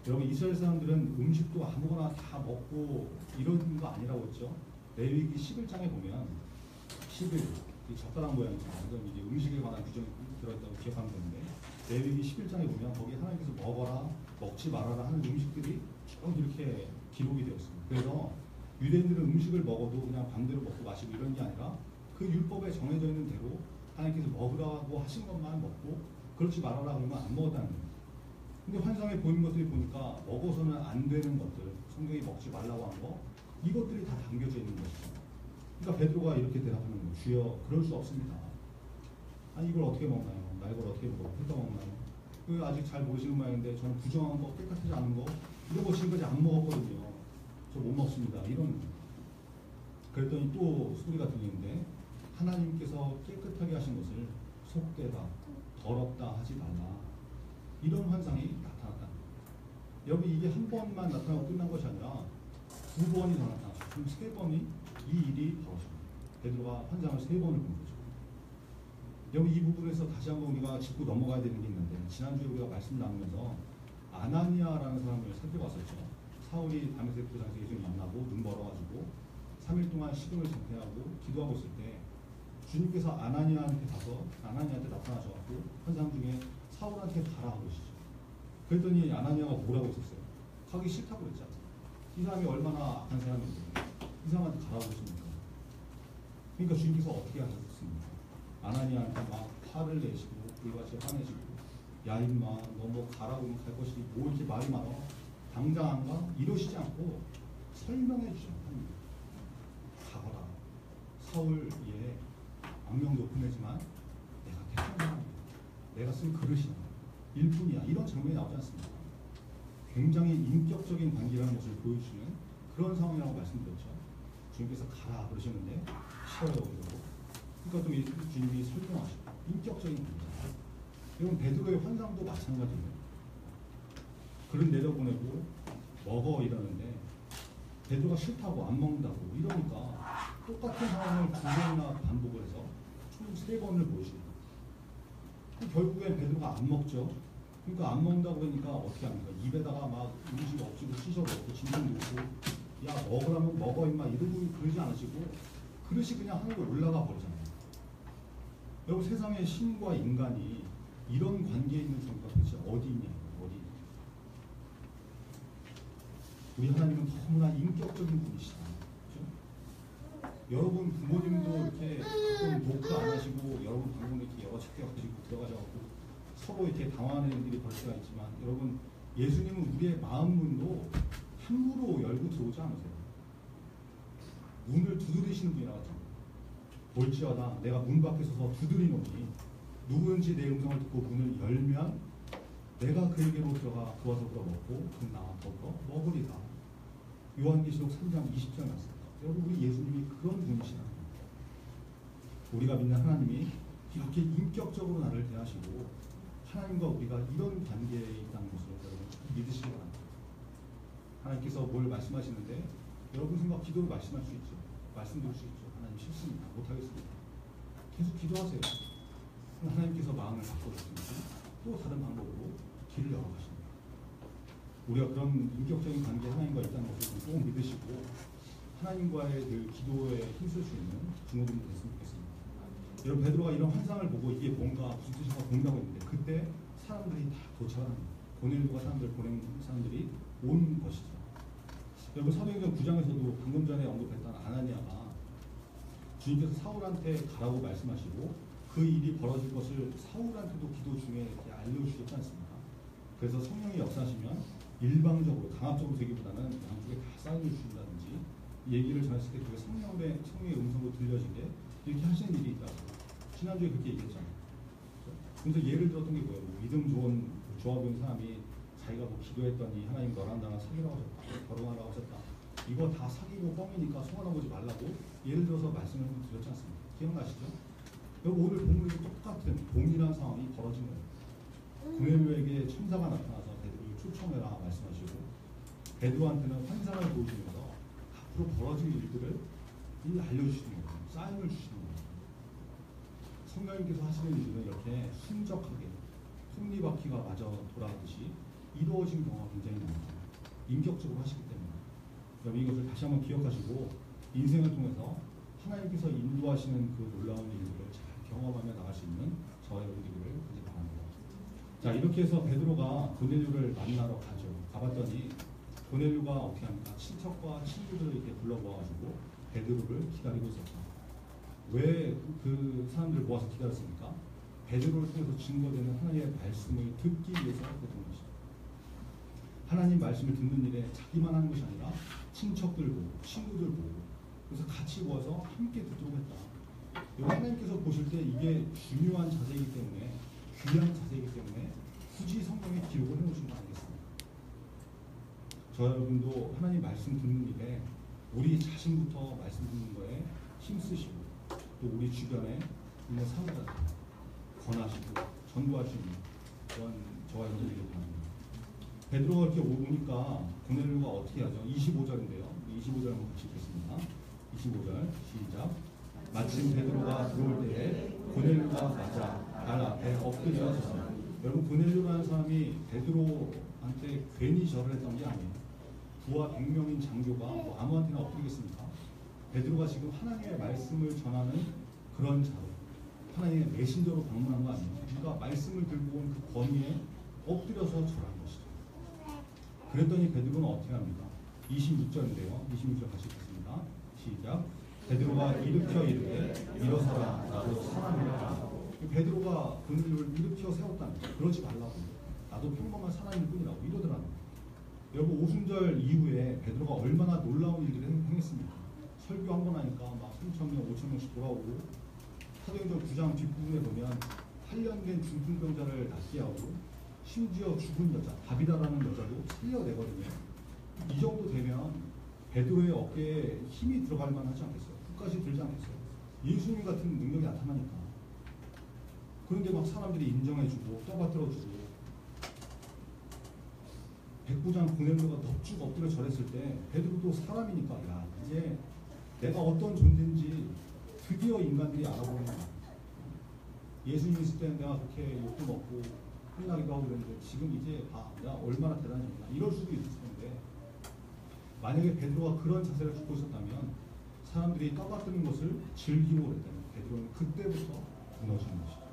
여러분 이스라엘 사람들은 음식도 아무거나 다 먹고 이런 거 아니라고 했죠. 레위기 11장에 보면 11 이 젓가락 모양이지만 이건 이제 음식에 관한 규정이 들어있다고 기억하면 되는데 레위기 11장에 보면 거기 하나님께서 먹어라 먹지 말아라 하는 음식들이 쭉 이렇게 기록이 되어 있습니다. 그래서 유대인들은 음식을 먹어도 그냥 밤대로 먹고 마시고 이런 게 아니라 그 율법에 정해져 있는 대로 하나님께서 먹으라고 하신 것만 먹고 그렇지 말아라 그러면 안 먹었다는 거예요. 근데 환상에 보이는 것들이 보니까 먹어서는 안 되는 것들, 성경이 먹지 말라고 한 거, 이것들이 다 담겨져 있는 것이죠. 그러니까 베드로가 이렇게 대답하는 거예요. 주여, 그럴 수 없습니다. 아니 이걸 어떻게 먹나요? 나 이걸 어떻게 먹나요? 그 아직 잘 모르시는 모양인데 저는 부정한 거, 깨끗하지 않은 거 이런 거 지금까지 안 먹었거든요. 저 못 먹습니다. 이런. 그랬더니 또 소리가 들리는데 하나님께서 깨끗하게 하신 것을 속되다, 더럽다 하지 말라. 이런 환상이 나타났다. 여기 이게 한 번만 나타나고 끝난 것이 아니라 2번이 더 나타났어요. 그럼 3번이 이 일이 벌어집니다. 베드로가 환상을 3번을 본 거죠. 여기 이 부분에서 다시 한번 우리가 짚고 넘어가야 되는 게 있는데 지난주에 우리가 말씀 나누면서 아나니아라는 사람을 살펴봤었죠. 사울이 다메섹 도상에서 예수님 만나고 눈 벌어가지고 3일 동안 식음을 전폐하고 기도하고 있을 때 주님께서 아나니아한테 가서 아나니아한테 나타나셔갖고 환상 중에 사울한테 가라 그러시죠. 그랬더니 아나니아가 뭐라고 했었어요? 가기 싫다고 그랬잖아요. 이 사람이 얼마나 악한 사람인데 이 사람한테 가라고 했습니까? 그러니까 주님께서 어떻게 하셨습니까? 아나니아한테 막 화를 내시고 불같이 화내시고 야 임마 너 뭐 가라고 하면 갈 것이지 뭐 이렇게 말이 많아 당장 안 가? 이러시지 않고 설명해 주죠. 가거라. 사울 예 악명 높은 애지만 내가 택한 사람이야. 내가 쓴 그릇이야. 일뿐이야. 이런 장면이 나오지 않습니까? 굉장히 인격적인 관계라는 것을 보여주는 그런 상황이라고 말씀드렸죠. 주님께서 가라 그러시는데 싫어요 그러고 그러니까 또 주님이 설명하시고 인격적인 관계. 이건 베드로의 환상도 마찬가지예요. 글은 내려보내고 먹어 이러는데 베드로가 싫다고 안 먹는다고 이러니까 똑같은 상황을 2번이나 반복을 해서 총 3번을 보여줍니다. 결국엔 베드로가 안 먹죠. 그러니까 안 먹는다고 그러니까 어떻게 합니까? 입에다가 막 음식 억지로 씻어 먹고 진동 놓고 야 먹으라면 먹어 임마 이러고 그러지 않으시고 그릇이 그냥 하늘로 올라가 버리잖아요. 여러분 세상에 신과 인간이 이런 관계에 있는 성과 도대체 어디 있냐? 어디? 우리 하나님은 너무나 인격적인 분이시다. 그렇죠? 여러분 부모님도 이렇게 가끔 노크 안 하시고 여러분 방송에 이렇게 여러 착겨가지고 들어가셔갖고 서로 이렇게 당황하는 일이 벌 수가 있지만 여러분 예수님은 우리의 마음 문도 함부로 열고 들어오지 않으세요. 문을 두드리시는 분이라고 합니다. 볼지어다 내가 문 밖에 서서 두드리노니 누구든지 내 음성을 듣고 문을 열면 내가 그에게로 들어가 그와 더불어 먹고 그 나와 더불어 먹으리라. 요한계시록 3장 20절 말씀. 여러분 우리 예수님이 그런 분이시라는 겁니다. 우리가 믿는 하나님이 이렇게 인격적으로 나를 대하시고 하나님과 우리가 이런 관계에 있다는 것을 여러분 믿으시기 바랍니다. 하나님께서 뭘 말씀하시는데 여러분 생각 기도로 말씀할 수 있죠. 말씀드릴 수 있죠. 하나님 싫습니다. 못하겠습니다. 계속 기도하세요. 하나님께서 마음을 바꿔주시는지 또 다른 방법으로 길을 열어가십니다. 우리가 그런 인격적인 관계 하나님과 있다는 것을 꼭 믿으시고 하나님과의 그 기도에 힘쓸 수 있는 중호분들 됐으면 좋겠습니다. 여러분 베드로가 이런 환상을 보고 이게 뭔가 무슨 뜻인가 본다고 했는데 그때 사람들이 다 도착을 합니다. 고넬료가 보낸 사람들이 온 것이죠. 여러분 사도행전 9장에서도 방금 전에 언급했던 아나니아가 주님께서 사울한테 가라고 말씀하시고 그 일이 벌어질 것을 사울한테도 기도 중에 이렇게 알려주셨지 않습니까? 그래서 성령이 역사하시면 일방적으로 강압적으로 되기보다는 양쪽에 다 사인을 주신다든지 얘기를 전했을 때 그게 성령의 음성으로 들려지게 이렇게 하시는 일이 있다고 지난주에 그렇게 얘기했잖아요. 그래서 예를 들었던 게 뭐예요? 믿음 좋은 좋아 보이는 사람이 자기가 뭐 기도했더니 하나님 너랑 나랑 사귀라고 하셨다, 결혼하라고 하셨다. 이거 다 사귀고 뻥이니까 소원해보지 말라고 예를 들어서 말씀을 드렸지 않습니까? 기억나시죠? 여러분 오늘 본문에도 똑같은 동일한 상황이 벌어진 거예요. 고넬료에게 천사가 나타나서 베드로를 추천해라 말씀하시고 베드로한테는 환상을 보여주면서 앞으로 벌어질 일들을 알려주시는 거예요. 사인을 주시는 거예요. 성령님께서 하시는 일들은 이렇게 순적하게 톱니바퀴가 마저 돌아가듯이 이루어진 경우가 굉장히 많아요. 인격적으로 하시기 때문에. 여러분 이것을 다시 한번 기억하시고 인생을 통해서 하나님께서 인도하시는 그 놀라운 일들을 잘 경험하며 나갈 수 있는 저와 여러분들이 되길 바랍니다. 자, 이렇게 해서 베드로가 고넬료를 만나러 가죠. 가봤더니 고넬료가 어떻게 합니까? 친척과 친구들을 이렇게 불러모아가지고 베드로를 기다리고 있었죠. 왜 그 사람들을 모아서 기다렸습니까? 베드로를 통해서 증거되는 하나님의 말씀을 듣기 위해서 그랬던 것이죠. 하나님 말씀을 듣는 일에 자기만 하는 것이 아니라 친척들 보고 친구들 보고 그래서 같이 모아서 함께 듣도록 했다. 하나님께서 보실 때 이게 중요한 자세이기 때문에 귀한 자세이기 때문에 굳이 성경에 기록을 해놓으신 거 아니겠습니까? 저 여러분도 하나님 말씀 듣는 일에 우리 자신부터 말씀 듣는 거에 힘쓰시고 또 우리 주변에 있는 사람들한테 권하시고 전도할 수 있는 그런 저와 여러분들이 바랍니다. 베드로가 이렇게 오니까 고넬료가 어떻게 하죠? 25절인데요. 25절 한번 같이 읽겠습니다. 25절 시작. 마침 베드로가 들어올 때에 고넬료가 맞아 발 앞에 엎드려 섰습니다. 여러분 고넬료라는 사람이 베드로한테 괜히 절을 했던 게 아니에요. 부하 100명인 장교가 뭐 아무한테나 엎드리겠습니까? 베드로가 지금 하나님의 말씀을 전하는 그런 자로 하나님의 메신저로 방문한 거 아니에요. 그러니까 말씀을 들고 온 그 권위에 엎드려서 절한 것이죠. 그랬더니 베드로는 어떻게 합니까? 26절인데요. 26절 같이 읽겠습니다. 시작. 베드로가 일으켜 이르되 일어서라 나도 사람이라. 베드로가 그들을 일으켜 세웠다는 거예요. 그러지 말라고. 나도 평범한 사람일 뿐이라고 이러더라는 거예요. 여러분 오순절 이후에 베드로가 얼마나 놀라운 일들을 행했습니까? 설교한 번 하니까 막 3,000명, 5,000명씩 돌아오고 사도행전 9장 뒷부분에 보면 8년 된 중풍병자를 낫게 하고 심지어 죽은 여자, 다비다라는 여자도 살려내거든요. 이 정도 되면 베드로의 어깨에 힘이 들어갈 만하지 않겠어요? 끝까지 들지 않겠어요? 예수님 같은 능력이 나타나니까. 그런데 막 사람들이 인정해주고 떠받들어주고 백부장 고넬료가 넙죽 엎드려 절했을 때 베드로도 사람이니까 야 이제 내가 어떤 존재인지 드디어 인간들이 알아보는 거야. 예수님 있을 때는 내가 그렇게 욕도 먹고 혼나기도 하고 그랬는데 지금 이제 봐 내가 얼마나 대단했나 이럴 수도 있을 텐데 만약에 베드로가 그런 자세를 갖고 있었다면 사람들이 떠받드는 것을 즐기고 그랬다면 베드로는 그때부터 무너지는 것이죠.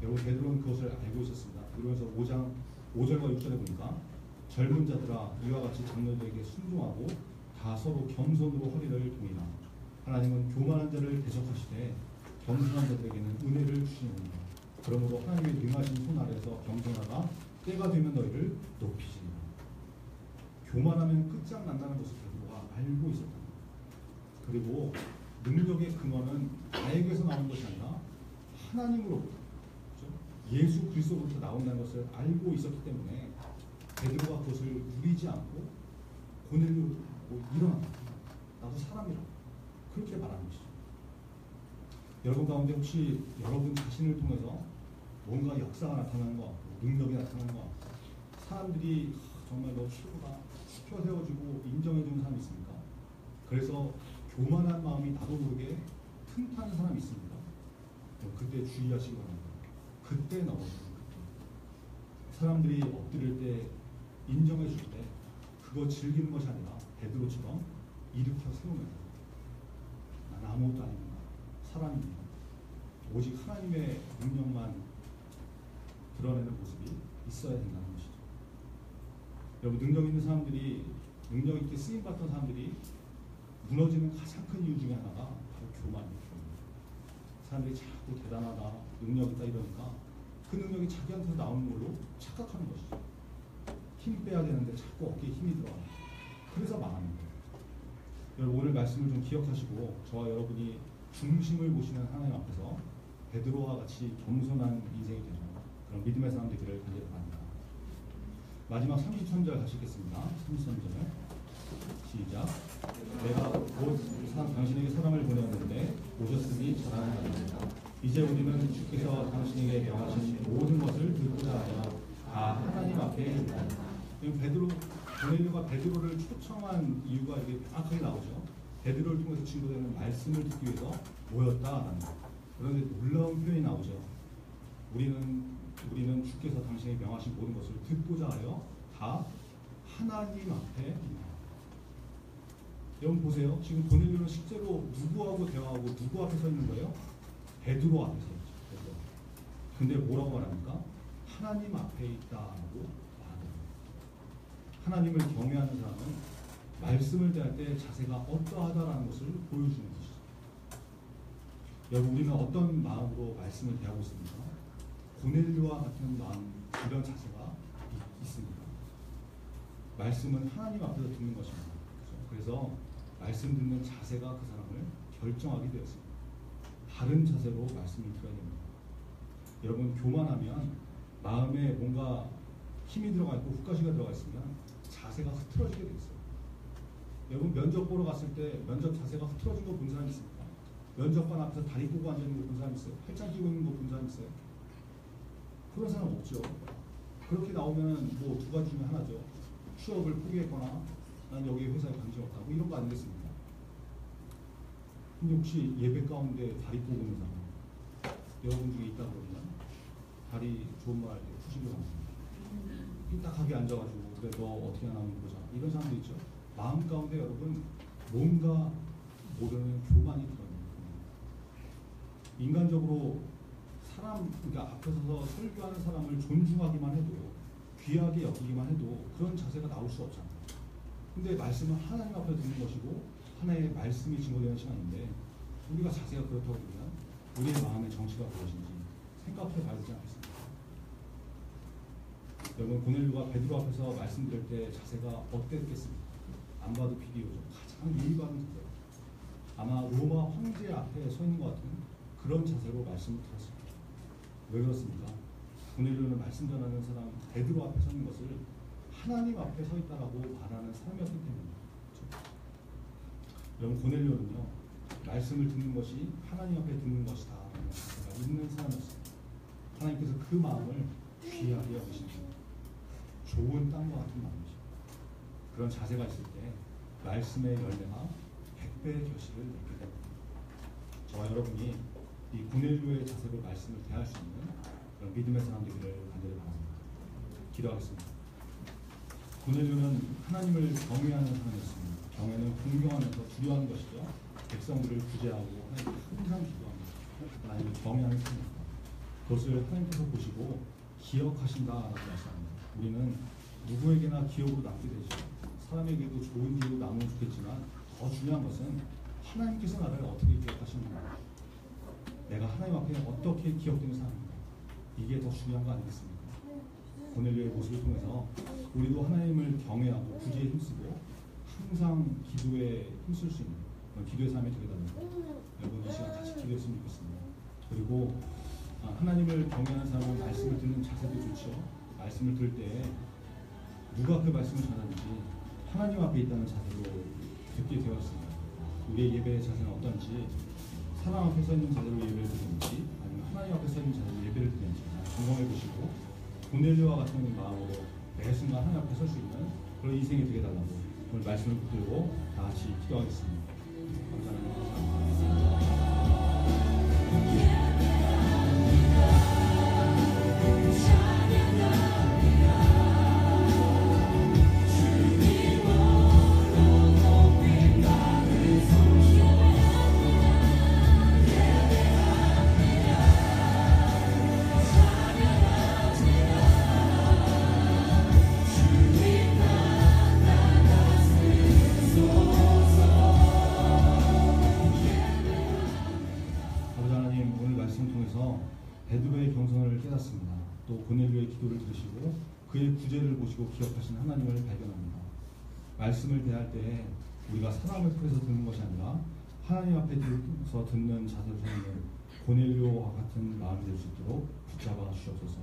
여러분 베드로는 그것을 알고 있었습니다. 그러면서 5장 5절과 6절에 보니까 젊은 자들아 이와 같이 장로들에게 순종하고 다 서로 겸손으로 허리를 동이라. 하나님은 교만한 자를 대적하시되 겸손한 자들에게는 은혜를 주시느니라. 그러므로 하나님의 능하신 손 아래에서 겸손하라. 때가 되면 너희를 높이시리라. 교만하면 끝장난다는 것을 베드로가 알고 있었다. 그리고 능력의 근원은 나에게서 나오는 것이 아니라 하나님으로부터 예수 그리스도로부터 나온다는 것을 알고 있었기 때문에 베드로가 그것을 누리지 않고 고넬료도 일어난다. 나도 사람이라고 그렇게 말하는 것이죠. 여러분 가운데 혹시 여러분 자신을 통해서 뭔가 역사가 나타나는 것 같고 능력이 나타나는 것 같고 사람들이 정말 너 최고다 수표 세워주고 인정해주는 사람이 있습니까? 그래서 교만한 마음이 나도 모르게 틈타는 사람이 있습니다. 그때 주의하시기 바랍니다. 그때 넘어지는 그때 사람들이 엎드릴 때 인정해 줄 때 그거 즐기는 것이 아니라 베드로처럼 일으켜 세우면 난 아무것도 아닙니다. 사람입니다. 오직 하나님의 능력만 드러내는 모습이 있어야 된다는 것이죠. 여러분 능력 있는 사람들이 능력 있게 쓰임 받던 사람들이 무너지는 가장 큰 이유 중에 하나가 바로 교만입니다. 사람들이 자꾸 대단하다, 능력 있다 이러니까 그 능력이 자기한테서 나오는 걸로 착각하는 것이죠. 힘 빼야 되는데 자꾸 어깨에 힘이 들어가요. 그래서 망하는 거예요. 여러분 오늘 말씀을 좀 기억하시고 저와 여러분이 중심을 보시는 하나님 앞에서 베드로와 같이 겸손한 인생이 되는 그런 믿음의 사람 되기를 간절히 바랍니다. 마지막 33절 같이 읽겠습니다. 33절 시작. 내가 곧 당신에게 사람을 보내었는데 오셨으니 자랑하노라. 이제 우리는 주께서 당신에게 명하신 모든 것을 듣고자 하여 다 하나님 앞에 있다. 고넬료가 베드로를 초청한 이유가 이게 명확하게 나오죠. 베드로를 통해서 증거되는 말씀을 듣기 위해서 모였다라는 것. 그런데 놀라운 표현이 나오죠. 우리는 주께서 당신에게 명하신 모든 것을 듣고자 하여 다 하나님 앞에 있다. 여러분 보세요. 지금 고넬료는 실제로 누구하고 대화하고 누구 앞에 서 있는 거예요? 베드로 앞에 서 있죠. 근데 뭐라고 말합니까? 하나님 앞에 있다라고 말합니다. 하나님을 경외하는 사람은 말씀을 대할 때 자세가 어떠하다라는 것을 보여주는 것이죠. 여러분 우리는 어떤 마음으로 말씀을 대하고 있습니까? 고넬료와 같은 마음, 이런 자세가 있습니다. 말씀은 하나님 앞에서 듣는 것입니다. 그래서 말씀 듣는 자세가 그 사람을 결정하게 되었습니다. 다른 자세로 말씀을 들어야 됩니다. 여러분 교만하면 마음에 뭔가 힘이 들어가 있고 훅가시가 들어가 있으면 자세가 흐트러지게 돼 있어요. 여러분 면접 보러 갔을 때 면접 자세가 흐트러진 거 본 사람 있습니까? 면접관 앞에서 다리 꼬고 앉아 있는 거 본 사람 있어요? 팔짱 끼고 있는 거 본 사람 있어요? 그런 사람 없죠. 그렇게 나오면 뭐 두 가지 중에 하나죠. 취업을 포기했거나 난 여기 회사에 관심 없다 뭐 이런 거 아니겠습니까? 근데 혹시 예배 가운데 다리 꼬고 있는 사람 여러분 중에 있다 그러면 다리 좋은 말 할 때 푸시고 나옵니다. 삐딱하게 앉아가지고 그래 너 어떻게 나오는 보자 이런 사람도 있죠. 마음 가운데 여러분 뭔가 모르는 교만이 들어있는 거예요. 인간적으로 사람 그러니까 앞에 서서 설교하는 사람을 존중하기만 해도 귀하게 여기기만 해도 그런 자세가 나올 수 없잖아요. 근데 말씀은 하나님 앞에 듣는 것이고 하나의 말씀이 증거되는 시간인데 우리가 자세가 그렇다고 보면 우리의 마음의 정치가 무엇인지 생각해 봐야 되지 않겠습니까? 여러분 고넬료가 베드로 앞에서 말씀드릴 때 자세가 어땠겠습니까? 안 봐도 비디오죠. 가장 예의 바른 자세. 아마 로마 황제 앞에 서 있는 것 같은 그런 자세로 말씀을 들었습니다. 왜 그렇습니까? 고넬료는 말씀 전하는 사람 베드로 앞에 서 있는 것을 하나님 앞에 서 있다라고 말하는 사람이었기 때문입니다. 그렇죠? 여러분 고넬료는요 말씀을 듣는 것이 하나님 앞에 듣는 것이다 라는 자세가 있는 사람이었습니다. 하나님께서 그 마음을 귀하게 여기십니다. 좋은 땅과 같은 마음이죠. 그런 자세가 있을 때 말씀의 열매가 100배의 결실을 맺게 됩니다. 저와 여러분이 이 고넬료의 자세로 말씀을 대할 수 있는 그런 믿음의 사람 되기를 간절히 바랍니다. 기도하겠습니다. 고넬료는 하나님을 경외하는 사람이었습니다. 경외는 공경하면서 두려워하는 것이죠. 백성들을 구제하고 하나님께 항상 기도합니다. 하나님을 경외하는 사람입니다. 그것을 하나님께서 보시고 기억하신다라고 말씀합니다. 우리는 누구에게나 기억으로 남게 되죠. 사람에게도 좋은 일로 남으면 좋겠지만 더 중요한 것은 하나님께서 나를 어떻게 기억하시는가, 내가 하나님 앞에 어떻게 기억되는 사람인가, 이게 더 중요한 거 아니겠습니까? 고넬료의 모습을 통해서 우리도 하나님을 경외하고 구제에 힘쓰고 항상 기도에 힘쓸 수 있는 그런 기도의 삶이 되게 됩니다. 여러분 이 시간 같이 기도했으면 좋겠습니다. 그리고 하나님을 경외하는 사람은 말씀을 듣는 자세도 좋죠. 말씀을 들을 때 누가 그 말씀을 전하는지 하나님 앞에 있다는 자세로 듣게 되었습니다. 우리의 예배의 자세는 어떤지, 사람 앞에 서 있는 자세로 예배를 드리는지 아니면 하나님 앞에 서 있는 자세로 예배를 드리는지 점검해 보시고 고넬료와 같은 마음으로 매 순간 하나님 앞에 설 수 있는 그런 인생이 되게 달라고 오늘 말씀을 붙들고 다 같이 기도하겠습니다. 감사합니다. 베드로의 경선을 깨닫습니다. 또 고넬료의 기도를 들으시고 그의 구제를 보시고 기억하신 하나님을 발견합니다. 말씀을 대할 때 우리가 사람을 통해서 듣는 것이 아니라 하나님 앞에서 듣는 자세로 서는 고넬료와 같은 마음이 될 수 있도록 붙잡아 주시옵소서.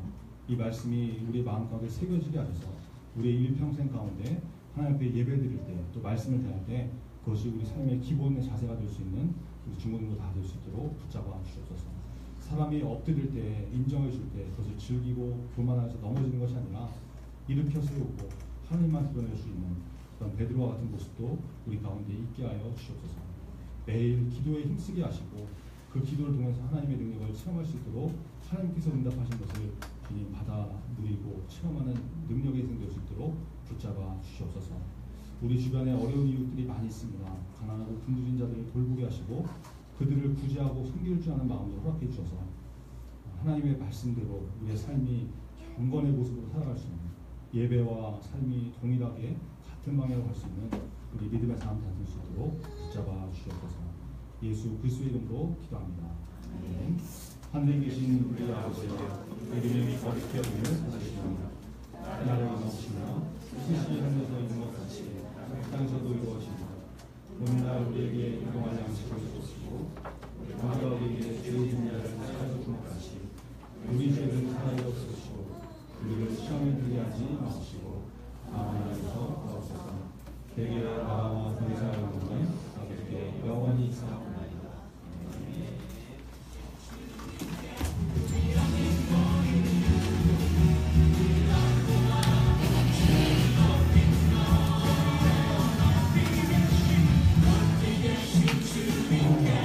이 말씀이 우리 마음 가운데 새겨지게 하셔서 우리의 일평생 가운데 하나님 앞에 예배 드릴 때 또 말씀을 대할 때 그것이 우리 삶의 기본의 자세가 될 수 있는 우리 중고등부 다 될 수 있도록 붙잡아 주시옵소서. 사람이 엎드릴 때 인정해 줄 때 그것을 즐기고 교만해서 넘어지는 것이 아니라 일으켜 세우고 하나님만 드러낼 수 있는 그런 베드로와 같은 모습도 우리 가운데 있게 하여 주시옵소서. 매일 기도에 힘쓰게 하시고 그 기도를 통해서 하나님의 능력을 체험할 수 있도록 하나님께서 응답하신 것을 주님 받아 누리고 체험하는 능력이 생길 수 있도록 붙잡아 주시옵소서. 우리 주변에 어려운 이웃들이 많이 있습니다. 가난하고 굶주린 자들을 돌보게 하시고 그들을 구제하고 섬길 줄 아는 마음으로 허락해 주셔서 하나님의 말씀대로 우리의 삶이 경건의 모습으로 살아갈 수 있는 예배와 삶이 동일하게 같은 방향으로 갈 수 있는 우리 믿음의 삶 될 수 있도록 붙잡아 주시옵소서. 예수 그리스도의 이름으로 기도합니다. 아멘. 하늘에 계신 우리 아버지여, 이름이 거룩히 여김을 받으시옵나이다. 나라를 이루시며 뜻이 하늘에서 이룬 것 같이 땅에서도 이루어지리다. 오늘날 우리에게 일용할 양식을 주시고 우리가 우리에게 죄 지은 자를 사하여 준 것 같이 우리 죄를 사하여 주시고 우리를 시험에 들게 하지 마시고 다만 하나님께서 구하옵소서. 대개 나라와 권세와 영광은 아버지께 영원히 사옵나이다. Amen.